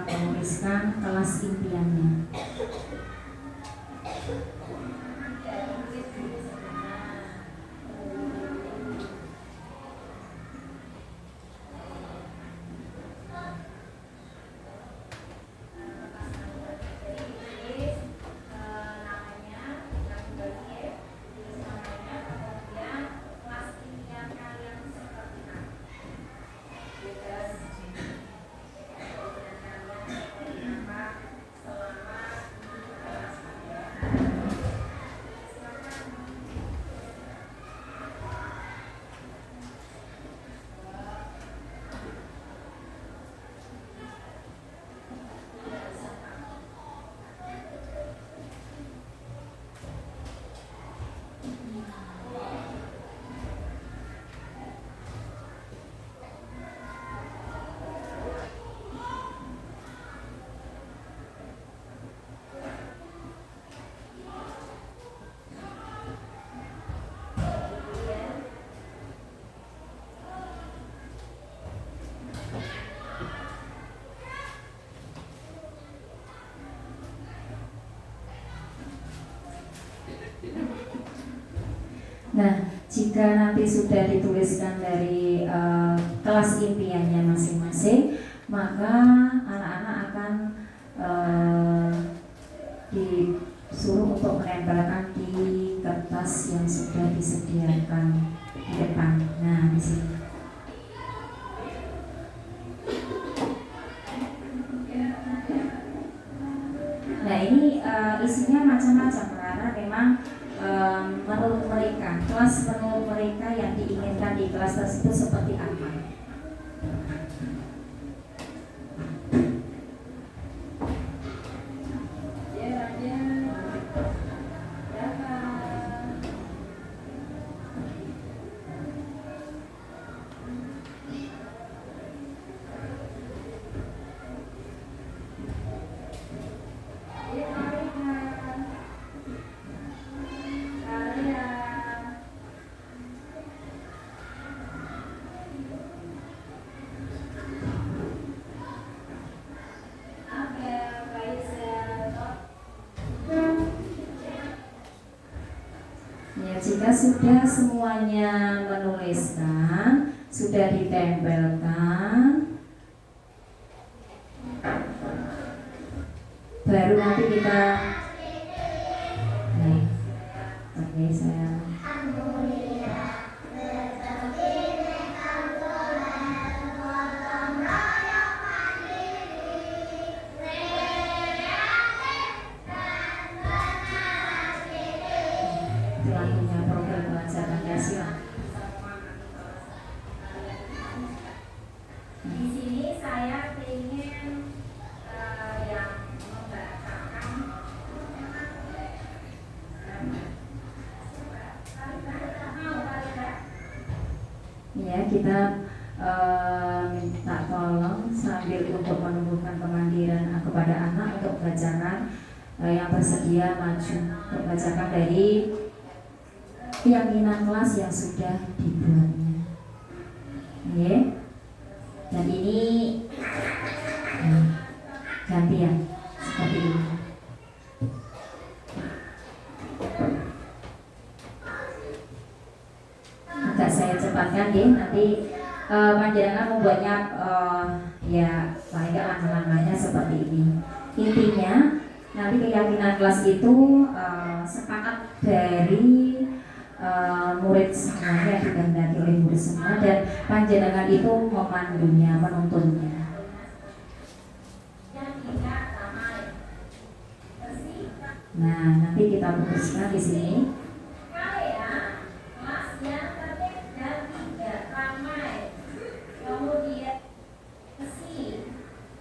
S3: menuliskan kelas impiannya. Nah, jika nanti sudah dituliskan dari kelas impiannya masing-masing, maka anak-anak akan disuruh untuk menempelkan di kertas yang sudah disediakan di depan. Nah, di sini. Nah, ini isinya macam-macam karena memang menurut mereka, kelas menurut mereka yang diinginkan di kelas tersebut seperti apa. Ya, jika sudah semuanya menuliskan, sudah ditempelkan, baru nanti kita oke, saya lagunya program belajar Pancasila.
S6: Di sini saya ingin yang membacakan
S3: Ya, kita minta tolong sambil untuk menumbuhkan kemandirian kepada anak untuk membacakan yang bersedia maju untuk membacakan dari keyakinan kelas yang sudah dibuatnya. Oke. Dan ini gantian seperti ini. Agak saya cepatkan ya, nanti panjenengan membuatnya ya paling nggak langkah-langkahnya seperti ini. Intinya nanti keyakinan kelas itu sepakat dari murid semuanya, dikehendaki oleh murid semua, dan panjenengan itu memandunya, menuntunnya. Nah, nanti kita putuskan di sini.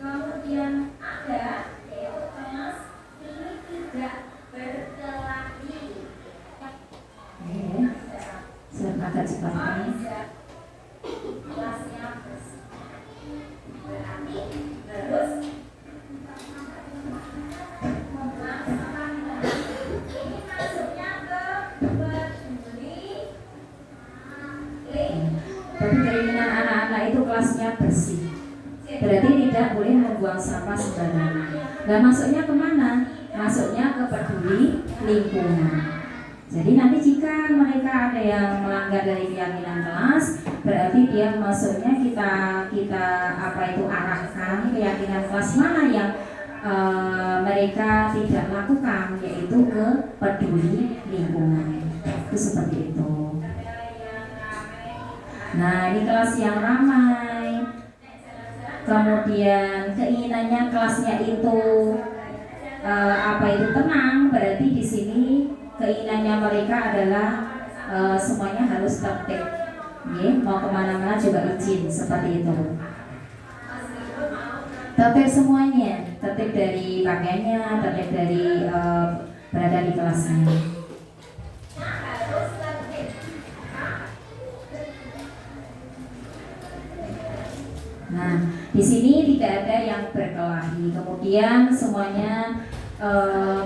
S6: Kemudian ada kelas ini tidak berkelahi.
S3: Saya agak cepat.
S6: Kelasnya bersih. Berarti terus ini masuknya ke peduli.
S3: Tapi keinginan anak-anak itu kelasnya bersih. Berarti tidak boleh membuang sampah sembarangan. Nah, masuknya kemana? Masuknya ke peduli lingkungan. Jadi nanti jika mereka ada yang melanggar dari keyakinan kelas, berarti dia masuknya kita arahkan keyakinan kelas mana yang mereka tidak lakukan, yaitu ke peduli lingkungan. Itu seperti itu. Nah, ini kelas yang ramai. Kemudian keinginannya kelasnya itu tenang, berarti di sini keinginannya mereka adalah semuanya harus tertib. Mau kemana-mana juga izin seperti itu. Tertib semuanya, tertib dari pakaiannya, tertib dari berada di kelasnya. Nah, di sini tidak ada yang berkelahi. Kemudian semuanya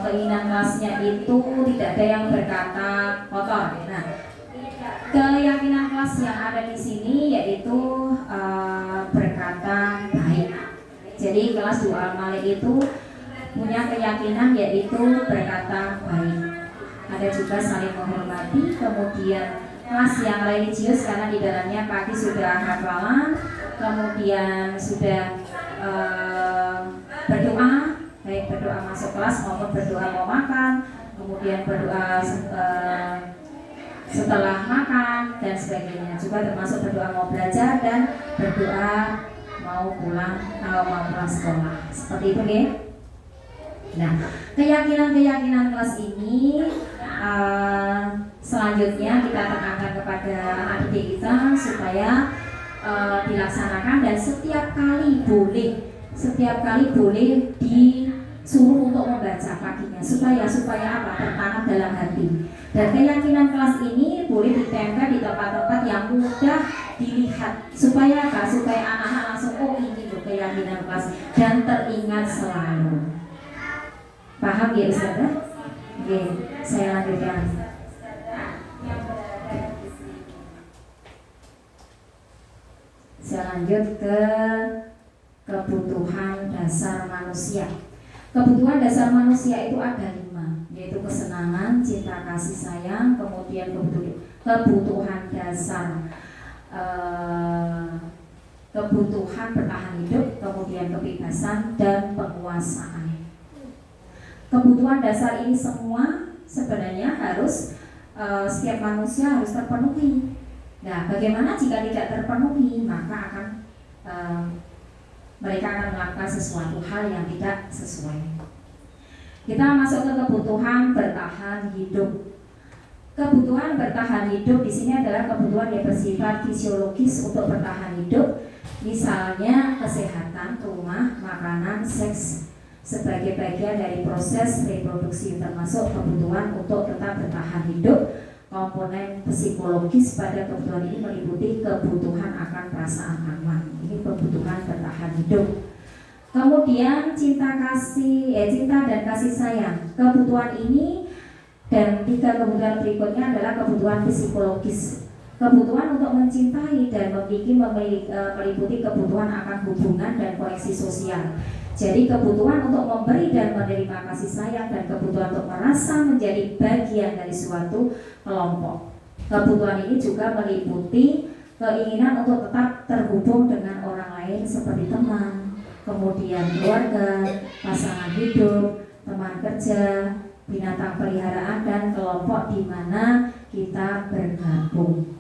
S3: keinginan kelasnya itu tidak ada yang berkata kotor. Nah, keyakinan kelas yang ada di sini yaitu berkata baik. Jadi kelas 2 Al-Malik itu punya keyakinan yaitu berkata baik. Ada juga saling menghormati. Kemudian kelas yang religius karena di dalamnya pagi sudah hafalan, kemudian sudah berdoa, baik berdoa masuk kelas maupun berdoa mau makan, kemudian berdoa setelah makan dan sebagainya. Juga termasuk berdoa mau belajar dan berdoa mau pulang sekolah. Seperti itu ya. Nah, keyakinan kelas ini selanjutnya kita tekankan kepada anak didik kita supaya dilaksanakan dan setiap kali boleh disuruh untuk membaca paginya supaya apa? Tertanam dalam hati. Dan keyakinan kelas ini boleh ditempel di tempat-tempat yang mudah dilihat supaya apa? Supaya anak-anak langsung ini loh keyakinan kelas dan teringat selalu. Paham ya Ustazah? Oke, saya lanjutkan. Saya lanjut ke kebutuhan dasar manusia. Kebutuhan dasar manusia itu ada 5, yaitu kesenangan, cinta kasih sayang, kemudian kebutuhan dasar kebutuhan bertahan hidup, kemudian kebebasan dan penguasaan. Kebutuhan dasar ini semua sebenarnya harus setiap manusia harus terpenuhi. Nah, bagaimana jika tidak terpenuhi, maka akan mereka akan melakukan sesuatu hal yang tidak sesuai. Kita masuk ke kebutuhan bertahan hidup. Kebutuhan bertahan hidup di sini adalah kebutuhan yang bersifat fisiologis untuk bertahan hidup, misalnya kesehatan, rumah, makanan, seks sebagai bagian dari proses reproduksi, termasuk kebutuhan untuk tetap bertahan hidup. Komponen psikologis pada kebutuhan ini meliputi kebutuhan akan perasaan aman. Ini kebutuhan bertahan hidup. Kemudian cinta dan kasih sayang. Kebutuhan ini dan 3 kebutuhan berikutnya adalah kebutuhan psikologis. Kebutuhan untuk mencintai dan meliputi kebutuhan akan hubungan dan koneksi sosial. Jadi kebutuhan untuk memberi dan menerima kasih sayang dan kebutuhan untuk merasa menjadi bagian dari suatu kelompok. Kebutuhan ini juga meliputi keinginan untuk tetap terhubung dengan orang lain seperti teman, kemudian keluarga, pasangan hidup, teman kerja, binatang peliharaan dan kelompok di mana kita bergabung.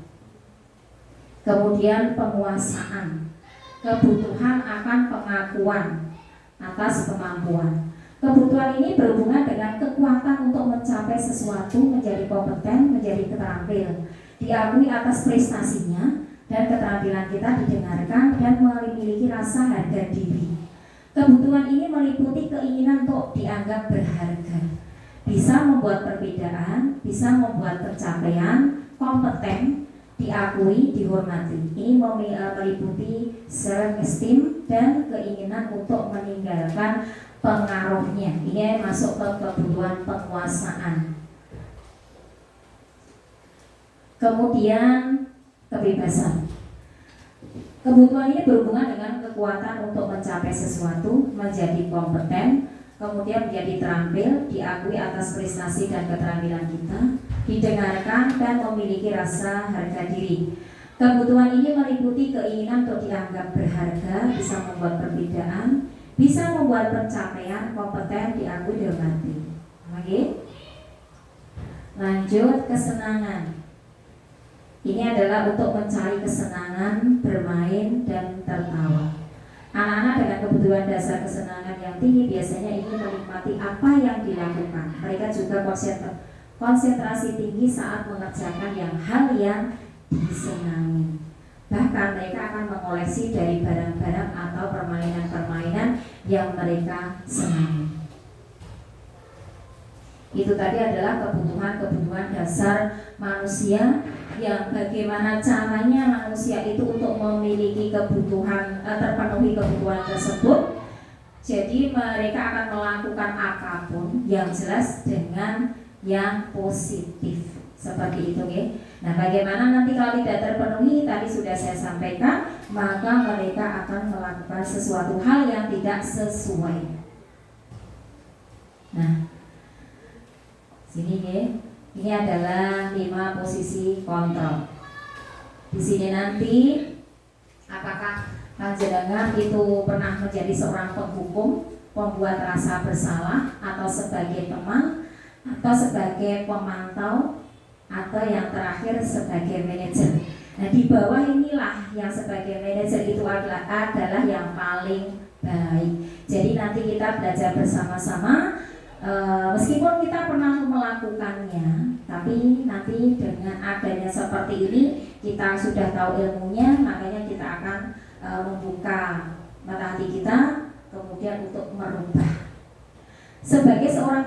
S3: Kemudian penguasaan, kebutuhan akan pengakuan atas kemampuan. Kebutuhan ini berhubungan dengan kekuatan untuk mencapai sesuatu, menjadi kompeten, menjadi terampil, diakui atas prestasinya, dan keterampilan kita didengarkan dan memiliki rasa harga diri. Kebutuhan ini meliputi keinginan untuk dianggap berharga, bisa membuat perbedaan, bisa membuat pencapaian, kompeten, diakui, dihormati. Ini meliputi self-esteem dan keinginan untuk meninggalkan pengaruhnya. Ini masuk ke kebutuhan penguasaan. Kemudian kebebasan. Kebutuhan ini berhubungan dengan kekuatan untuk mencapai sesuatu, menjadi kompeten, kemudian menjadi terampil, diakui atas prestasi dan keterampilan kita, didengarkan dan memiliki rasa harga diri. Kebutuhan ini meliputi keinginan untuk dianggap berharga, bisa membuat perbedaan, bisa membuat pencapaian, kompeten, diakui, dihormati. Oke. Lanjut, kesenangan. Ini adalah untuk mencari kesenangan, bermain, dan tertawa. Anak-anak dengan kebutuhan dasar kesenangan yang tinggi biasanya ingin menikmati apa yang dilakukan. Mereka juga konsentrasi tinggi saat mengerjakan hal yang disenangi. Bahkan mereka akan mengoleksi dari barang-barang atau permainan-permainan yang mereka senangi. Itu tadi adalah kebutuhan-kebutuhan dasar manusia, yang bagaimana caranya manusia itu untuk memiliki kebutuhan, terpenuhi kebutuhan tersebut. Jadi mereka akan melakukan apapun yang jelas dengan yang positif, seperti itu, ya. Nah, bagaimana nanti kalau tidak terpenuhi, tadi sudah saya sampaikan, maka mereka akan melakukan sesuatu hal yang tidak sesuai. Nah, sini, ya. Ini adalah 5 posisi kontrol. Di sini nanti, apakah panjenengan itu pernah menjadi seorang penghukum, pembuat rasa bersalah, atau sebagai teman, atau sebagai pemantau, atau yang terakhir sebagai manajer. Nah, di bawah inilah yang sebagai manajer itu adalah yang paling baik. Jadi nanti kita belajar bersama-sama. Meskipun kita pernah melakukannya, tapi nanti dengan adanya seperti ini kita sudah tahu ilmunya, makanya kita akan membuka mata hati kita kemudian untuk merubah. Sebagai seorang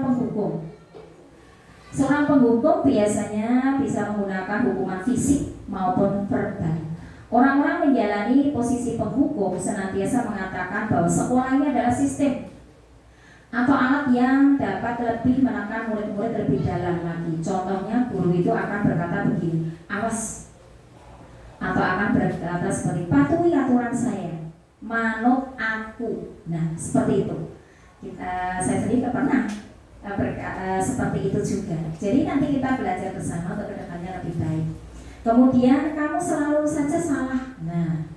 S3: penghukum biasanya bisa menggunakan hukuman fisik maupun verbal. Orang-orang menjalani posisi penghukum senantiasa mengatakan bahwa sekolah ini adalah sistem atau alat yang dapat lebih menekan murid-murid lebih dalam lagi. Contohnya, guru itu akan berkata begini, awas, atau akan berkata seperti, patuhi aturan saya, manut aku. Nah, seperti itu. Saya sendiri pernah seperti itu juga. Jadi nanti kita belajar bersama untuk kedepannya lebih baik. Kemudian kamu selalu saja salah. Nah,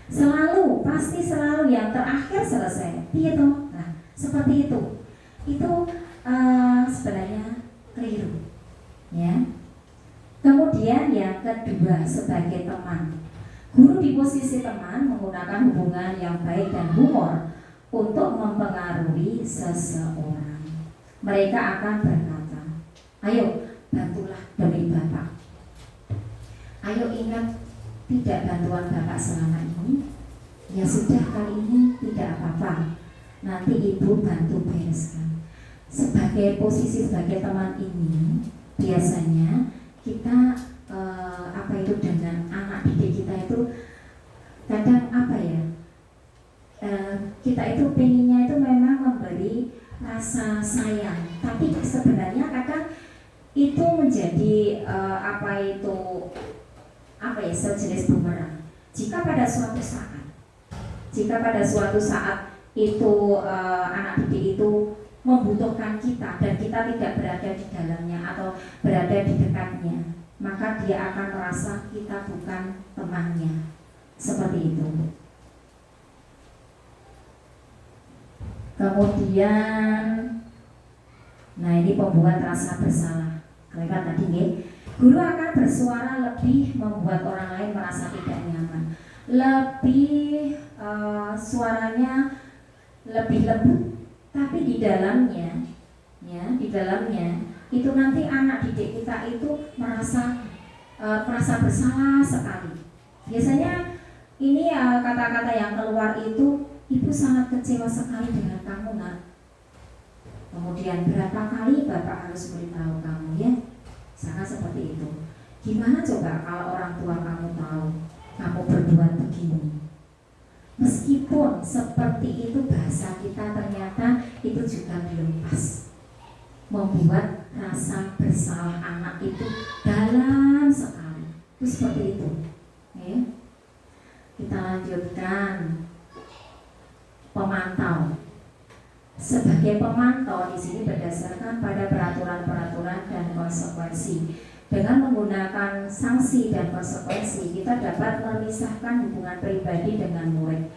S3: selalu, pasti selalu yang terakhir selesai. Gitu. Seperti itu sebenarnya keliru, ya. Kemudian yang kedua, sebagai teman, guru di posisi teman menggunakan hubungan yang baik dan humor untuk mempengaruhi seseorang. Mereka akan berkata, ayo bantulah demi Bapak. Ayo ingat, tidak bantuan Bapak selama ini, ya sudah, kali ini tidak apa-apa, nanti ibu bantu bereskan. Sebagai posisi sebagai teman ini, biasanya kita dengan anak didik kita itu kadang kita itu pengennya itu memang memberi rasa sayang, tapi sebenarnya kadang itu menjadi sejenis bumerang. Jika pada suatu saat itu anak didik itu membutuhkan kita dan kita tidak berada di dalamnya atau berada di dekatnya, maka dia akan merasa kita bukan temannya. Seperti itu. Kemudian, nah ini pembuat rasa bersalah. Kelewat tadi, ya. Guru akan bersuara lebih membuat orang lain merasa tidak nyaman. Lebih suaranya lebih lembut, tapi di dalamnya itu nanti anak didik kita itu merasa bersalah sekali. Biasanya ini kata-kata yang keluar itu, ibu sangat kecewa sekali dengan kamu, nak. Kemudian berapa kali Bapak harus beritahu kamu, ya? Sangat seperti itu. Gimana coba kalau orang tua kamu tahu kamu berbuat begini? Meskipun seperti itu bahasa kita, ternyata itu juga belum pas. Membuat rasa bersalah anak itu dalam sekali. Itu seperti itu, ya. Kita lanjutkan. pemantau. Sebagai pemantau di sini berdasarkan pada peraturan-peraturan dan konsekuensi. Dengan menggunakan sanksi dan konsekuensi, kita dapat memisahkan hubungan pribadi dengan murid.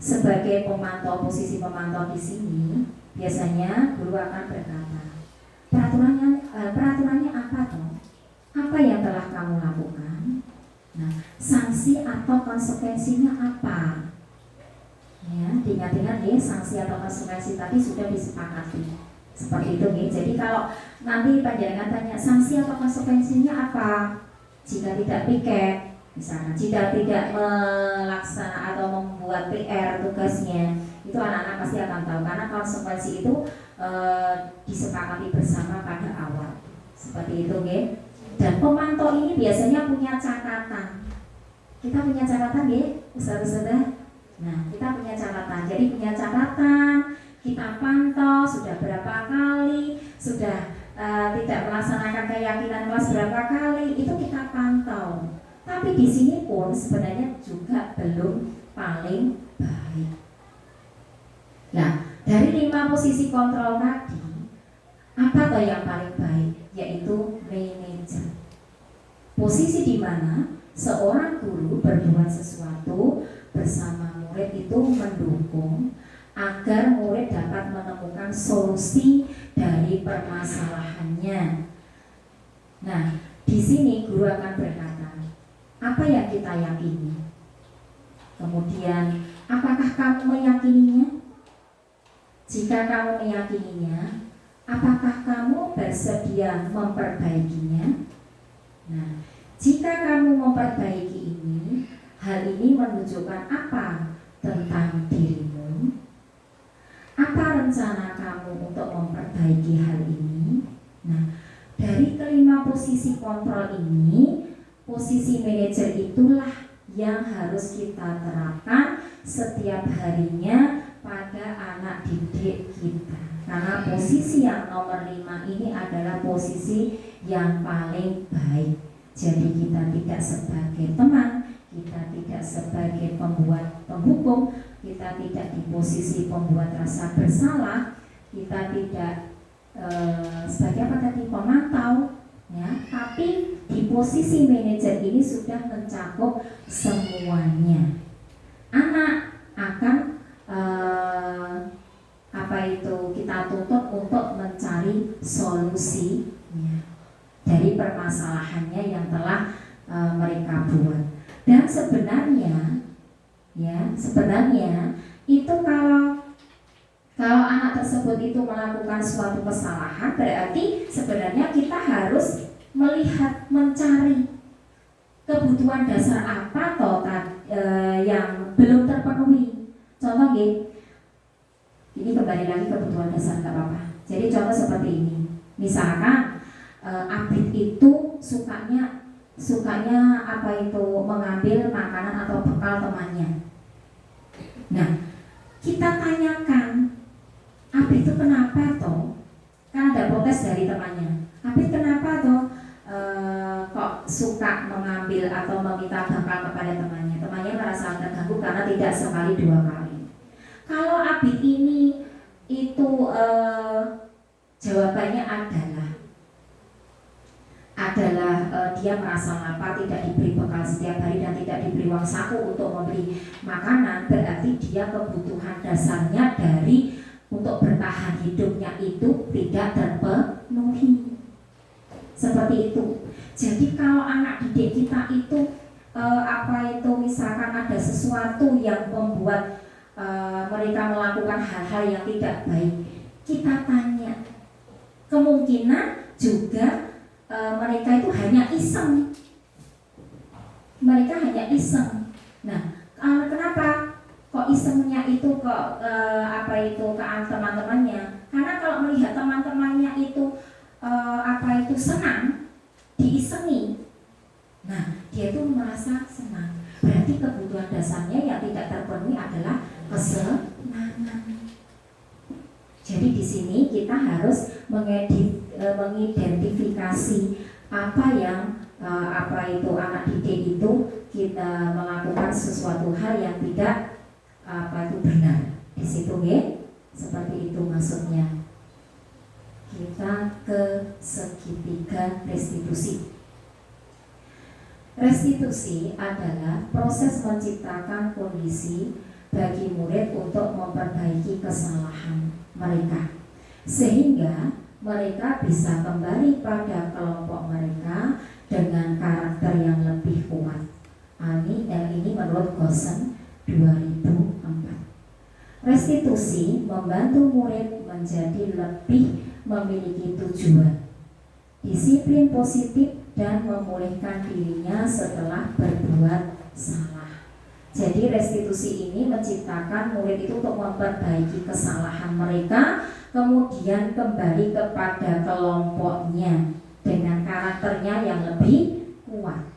S3: Sebagai pemantau, posisi pemantau di sini, biasanya guru akan berkata, peraturannya apa toh? Apa yang telah kamu lakukan? Nah, sanksi atau konsekuensinya apa? Ya, diingat-ingat ya, sanksi atau konsekuensi tadi sudah disepakati. Seperti itu ya. Jadi kalau nanti panjenengan tanya sanksi atau konsekuensinya apa? Jika tidak piket, misalnya jika tidak melaksanakan atau membuat PR tugasnya, itu anak-anak pasti akan tahu karena konsekuensi itu disepakati bersama pada awal. Seperti itu ya. Dan pemantau ini biasanya punya catatan. Kita punya catatan ya, Ustaz-ustazah. Nah, kita punya catatan. Jadi punya catatan, kita pantau sudah berapa kali, sudah tidak melaksanakan keyakinan kelas berapa kali, itu kita pantau. Tapi di sini pun sebenarnya juga belum paling baik. Nah, dari 5 posisi kontrol tadi, apa toh yang paling baik? Yaitu manajer. Posisi di mana seorang guru berbuat sesuatu bersama murid itu mendukung agar murid dapat menemukan solusi dari permasalahannya. Nah, di sini guru akan berkata, apa yang kita yakini? Kemudian, apakah kamu meyakininya? Jika kamu meyakininya, apakah kamu bersedia memperbaikinya? Nah, jika kamu memperbaiki ini, hal ini menunjukkan apa tentang dirimu? Apa rencana kamu untuk memperbaiki hal ini? Nah, dari kelima posisi kontrol ini, posisi manajer itulah yang harus kita terapkan setiap harinya pada anak didik kita. Karena posisi yang nomor 5 ini adalah posisi yang paling baik. Jadi kita tidak sebagai teman, kita tidak sebagai pembuat penghukum, kita tidak di posisi pembuat rasa bersalah, kita tidak sebagai apa tadi, pemantau, ya. Tapi di posisi manajer ini sudah mencakup semuanya. Anak akan kita tuntut untuk mencari solusi dari permasalahannya yang telah mereka buat. Dan sebenarnya itu kalau anak tersebut itu melakukan suatu kesalahan, berarti sebenarnya kita harus melihat, mencari kebutuhan dasar apa yang belum terpenuhi. Contoh ini kembali lagi kebutuhan dasar, nggak apa-apa. Jadi contoh seperti ini, misalkan Abid itu sukanya mengambil makanan atau bekal temannya. Nah, kita tanyakan, Abid itu kenapa toh? Kan ada protes dari temannya. Abid kenapa toh kok suka mengambil atau meminta bekal kepada temannya? Temannya merasa terganggu karena tidak sekali 2 kali. Kalau Abid ini itu jawabannya adalah dia merasa lapar, tidak diberi bekal setiap hari dan tidak diberi uang saku untuk membeli makanan, berarti dia kebutuhan dasarnya untuk bertahan hidupnya itu tidak terpenuhi. Seperti itu. Jadi kalau anak didik kita itu misalkan ada sesuatu yang membuat mereka melakukan hal-hal yang tidak baik, kita tanya. Kemungkinan juga mereka itu hanya iseng. Nah, kenapa kok isengnya itu ke teman-temannya? Karena kalau melihat teman-temannya itu senang, diisengi, nah dia itu merasa senang. Berarti kebutuhan dasarnya yang tidak terpenuhi adalah kesenangan. Jadi di sini kita harus mengidentifikasi apa yang anak didik itu kita melakukan sesuatu hal yang tidak benar. Di di situ ya. Seperti itu maksudnya. Kita ke segitiga restitusi. Restitusi adalah proses menciptakan kondisi bagi murid untuk memperbaiki kesalahan mereka, sehingga mereka bisa kembali pada kelompok mereka dengan karakter yang lebih kuat. Ini menurut Gosen 2004. Restitusi membantu murid menjadi lebih memiliki tujuan, disiplin positif, dan memulihkan dirinya setelah berbuat salah. Jadi restitusi ini menciptakan murid itu untuk memperbaiki kesalahan mereka, kemudian kembali kepada kelompoknya dengan karakternya yang lebih kuat.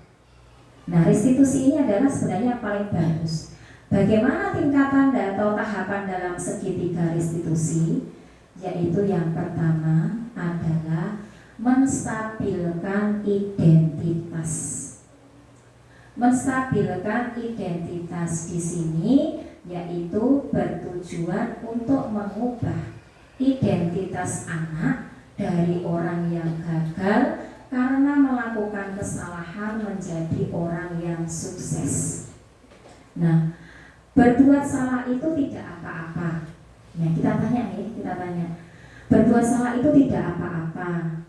S3: Nah, restitusi ini adalah sebenarnya yang paling bagus. Bagaimana tingkatan atau tahapan dalam segitiga restitusi? Yaitu yang pertama adalah menstabilkan identitas. Menstabilkan identitas di sini yaitu bertujuan untuk mengubah identitas anak dari orang yang gagal karena melakukan kesalahan menjadi orang yang sukses. Nah, berbuat salah itu tidak apa-apa. Nah, kita tanya. Berbuat salah itu tidak apa-apa.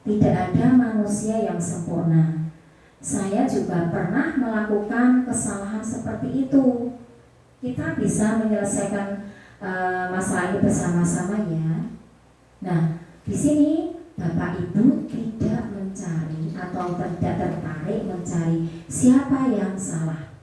S3: Tidak ada manusia yang sempurna. Saya juga pernah melakukan kesalahan seperti itu. Kita bisa menyelesaikan masalah ini bersama-sama ya. Nah, di sini Bapak Ibu tidak mencari atau tidak tertarik mencari siapa yang salah.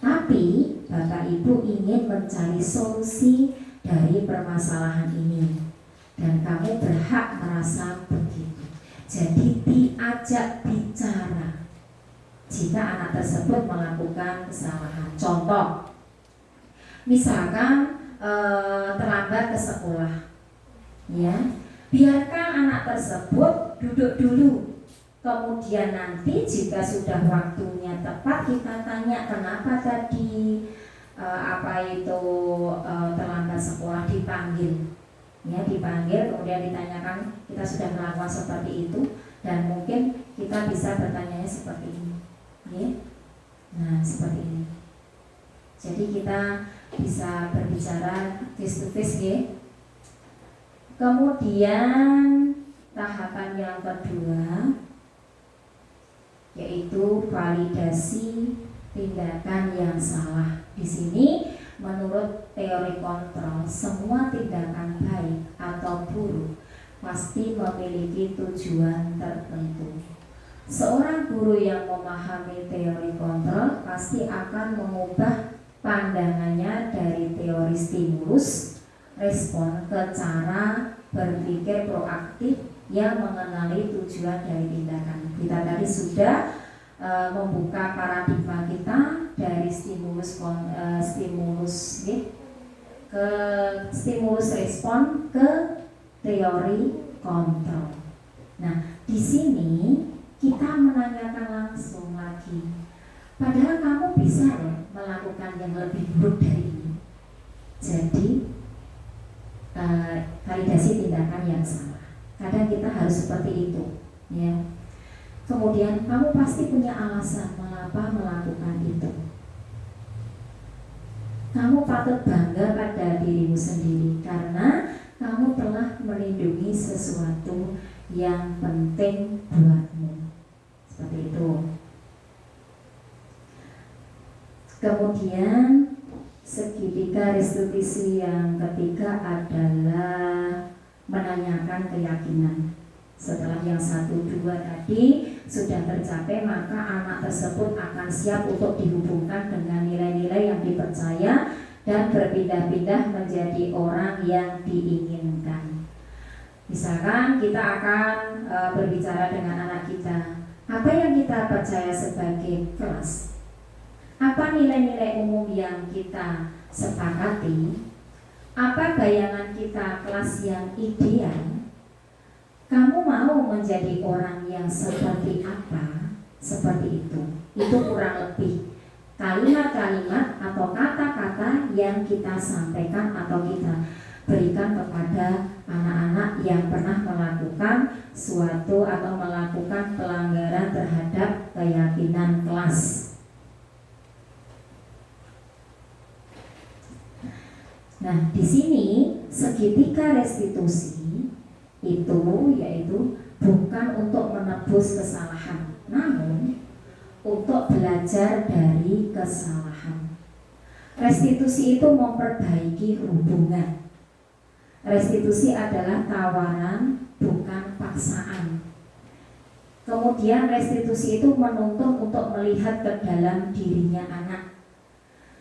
S3: Tapi Bapak Ibu ingin mencari solusi dari permasalahan ini. Dan kamu berhak merasa begitu. Jadi diajak bicara jika anak tersebut melakukan kesalahan. Contoh, misalkan terlambat ke sekolah, ya, biarkan anak tersebut duduk dulu. Kemudian nanti jika sudah waktunya tepat kita tanya kenapa tadi terlambat sekolah, dipanggil. Ya, dipanggil, kemudian ditanyakan kita sudah melakukan seperti itu dan mungkin kita bisa bertanya seperti ini ya. Nah, seperti ini. Jadi kita bisa berbicara face to face ya. Kemudian tahapan yang kedua yaitu validasi tindakan yang salah. Di sini menurut teori kontrol, semua tindakan baik atau buruk pasti memiliki tujuan tertentu. Seorang guru yang memahami teori kontrol pasti akan mengubah pandangannya dari teori stimulus respon ke cara berpikir proaktif yang mengenali tujuan dari tindakan. Kita tadi sudah membuka paradigma kita dari stimulus respon ke teori kontrol. Nah, di sini kita menanyakan langsung lagi. Padahal kamu bisa loh melakukan yang lebih buruk dari ini. Jadi validasi tindakan yang salah. Kadang kita harus seperti itu, ya. Kemudian kamu pasti punya alasan mengapa melakukan itu. Kamu patut bangga pada dirimu sendiri karena kamu telah melindungi sesuatu yang penting buatmu. Seperti itu. Kemudian segitiga restitusi yang ketiga adalah menanyakan keyakinan. Setelah yang 1, 2 tadi sudah tercapai, maka anak tersebut akan siap untuk dihubungkan dengan nilai-nilai yang dipercaya dan berpindah-pindah menjadi orang yang diinginkan. Misalkan kita akan berbicara dengan anak kita, apa yang kita percaya sebagai kelas? Apa nilai-nilai umum yang kita sepakati? Apa bayangan kita kelas yang ideal? Kamu mau menjadi orang yang seperti apa? Seperti itu. Itu kurang lebih kalimat-kalimat atau kata-kata yang kita sampaikan atau kita berikan kepada anak-anak yang pernah melakukan suatu atau melakukan pelanggaran terhadap keyakinan kelas. Nah, di sini segitiga restitusi itu yaitu bukan untuk menebus kesalahan, namun untuk belajar dari kesalahan. Restitusi itu memperbaiki hubungan. Restitusi adalah tawaran, bukan paksaan. Kemudian restitusi itu menuntun untuk melihat ke dalam dirinya anak.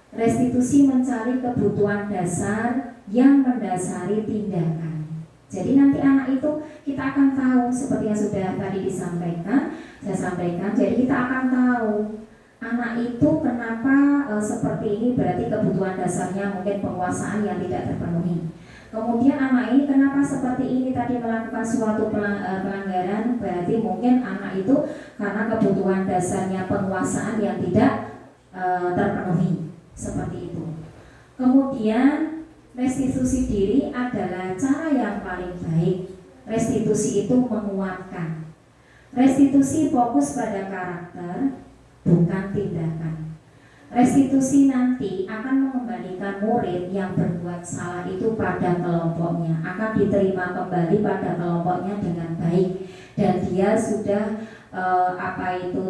S3: Restitusi mencari kebutuhan dasar yang mendasari tindakan. Jadi nanti anak itu kita akan tahu seperti yang sudah tadi saya sampaikan. Jadi kita akan tahu anak itu kenapa seperti ini, berarti kebutuhan dasarnya mungkin penguasaan yang tidak terpenuhi. Kemudian anak ini kenapa seperti ini tadi melakukan suatu pelanggaran, berarti mungkin anak itu karena kebutuhan dasarnya penguasaan yang tidak terpenuhi, seperti itu. Kemudian restitusi diri adalah cara yang paling baik. Restitusi itu menguatkan. Restitusi fokus pada karakter, bukan tindakan. Restitusi nanti akan mengembalikan murid yang berbuat salah itu pada kelompoknya, akan diterima kembali pada kelompoknya dengan baik, dan dia sudah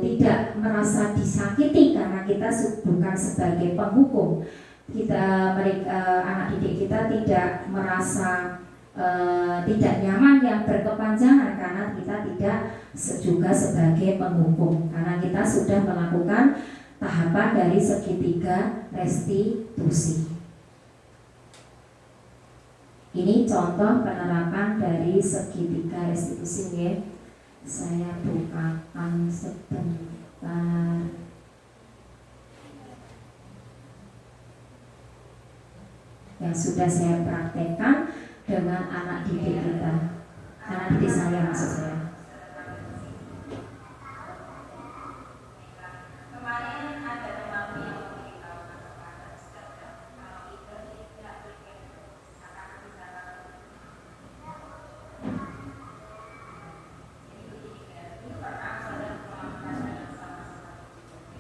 S3: tidak merasa disakiti karena kita bukan sebagai penghukum. Anak didik kita tidak merasa tidak nyaman yang berkepanjangan karena kita tidak juga sebagai penghukum, karena kita sudah melakukan tahapan dari segitiga restitusi. Ini contoh penerapan dari segitiga restitusi ya. Saya bukakan sebentar. Yang sudah saya praktekkan dengan anak didik kita, anak didik saya maksud saya.
S6: Kemarin ada teman yang memberitahu kepada saudara kalau itu tidak berkenan akan bicara. Jadi itu pernah saudara melakukan yang sama sekali.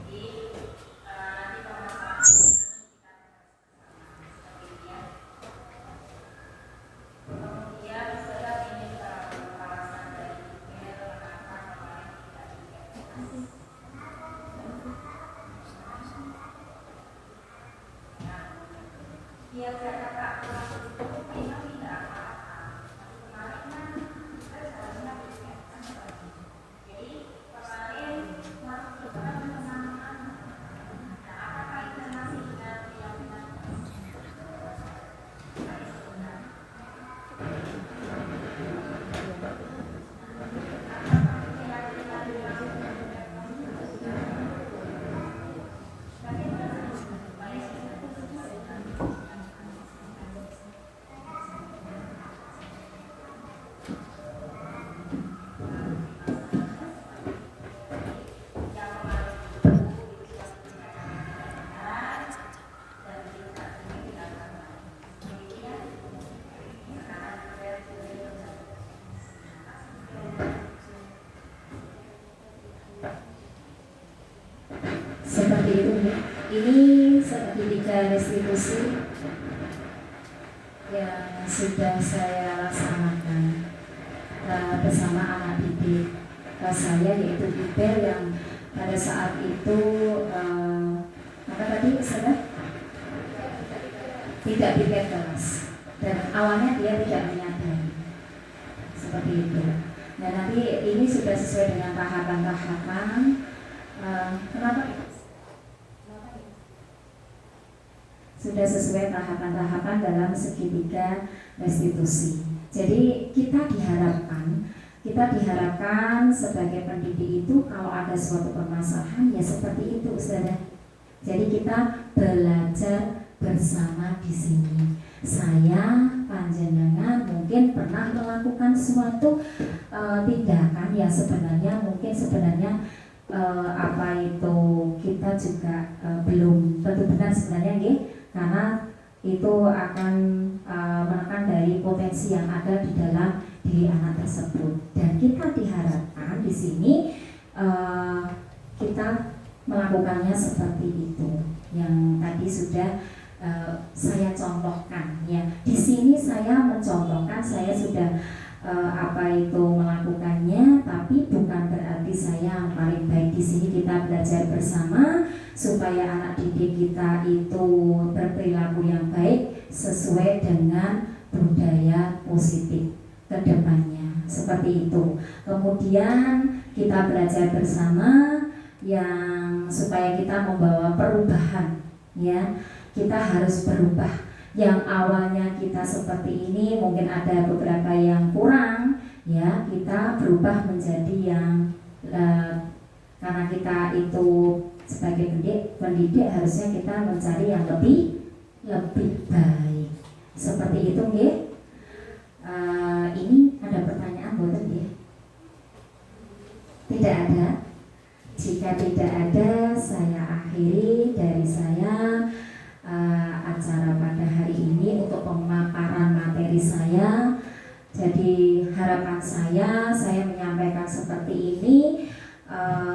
S6: Jadi nanti permasalahan kita seperti ya. Kemudian saudara ini alasan dari email kenapa kemarin tidak dikasih. Dia kata Kak, memang tidak apa-apa. Kemarin kan kita seharusnya berkaitan. Jadi kemarin masuk ke dalam kesamaan. Nah, apakah itu masih dengan keyakinan?
S3: Seperti itu ya. Ini segitiga restitusi yang sudah saya laksanakan bersama anak didik saya, yaitu Ibel, yang pada saat itu apa tadi saudara tidak piket kelas, dan awalnya dia tidak menyadari seperti itu. Nah, nanti ini sudah sesuai dengan tahapan-tahapan. Kenapa? Sudah sesuai tahapan-tahapan dalam segitiga restitusi. Jadi kita diharapkan sebagai pendidik itu kalau ada suatu permasalahan ya seperti itu, saudara. Jadi kita belajar bersama di sini. Saya, panjenengan mungkin pernah melakukan suatu tindakan yang sebenarnya apa itu kita juga belum tentu benar sebenarnya nggih, karena itu akan menekan dari potensi yang ada di dalam diri anak tersebut. Dan kita diharapkan di sini kita melakukannya seperti itu yang tadi sudah saya contohkan ya. Di sini saya mencontohkan, saya sudah apa itu melakukannya, tapi bukan berarti saya yang paling baik. Di sini kita belajar bersama supaya anak didik kita itu berperilaku yang baik sesuai dengan budaya positif ke depannya, seperti itu. Kemudian kita belajar bersama yang supaya kita membawa perubahan ya. Kita harus berubah. Yang awalnya kita seperti ini mungkin ada beberapa yang kurang ya, kita berubah menjadi yang karena kita itu sebagai pendidik harusnya kita mencari yang lebih baik, seperti itu nggih. Ini ada pertanyaan boten nggih? Tidak ada. Jika tidak ada, saya akhiri dari saya acara pada hari ini untuk pemaparan materi saya. Jadi harapan saya menyampaikan seperti ini.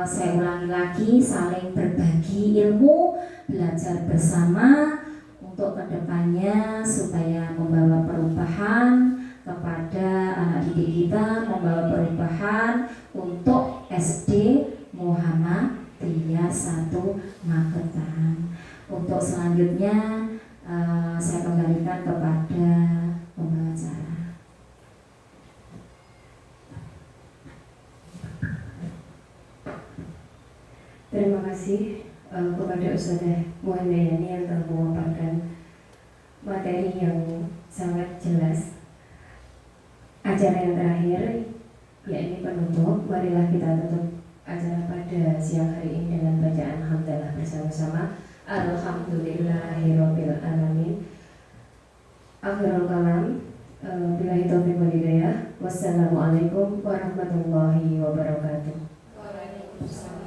S3: Saya ulangi lagi, saling berbagi ilmu, belajar bersama untuk kedepannya supaya membawa perubahan kepada anak didik kita, membawa perubahan untuk SD Muhammadiyah 1 Magetan. Untuk selanjutnya saya kembalikan kepada pembawa acara.
S1: Terima kasih kepada Ustazah Muhandayani yang telah memaparkan materi yang sangat jelas. Acara yang terakhir, yakni penutup, marilah kita tutup acara pada siang hari ini dengan bacaan hamdalah bersama-sama. Alhamdulillahirabbil alamin. Akhirul kalam, billahi taufiq wal hidayah. Wassalamualaikum warahmatullahi wabarakatuh.
S2: Waalaikumsalam.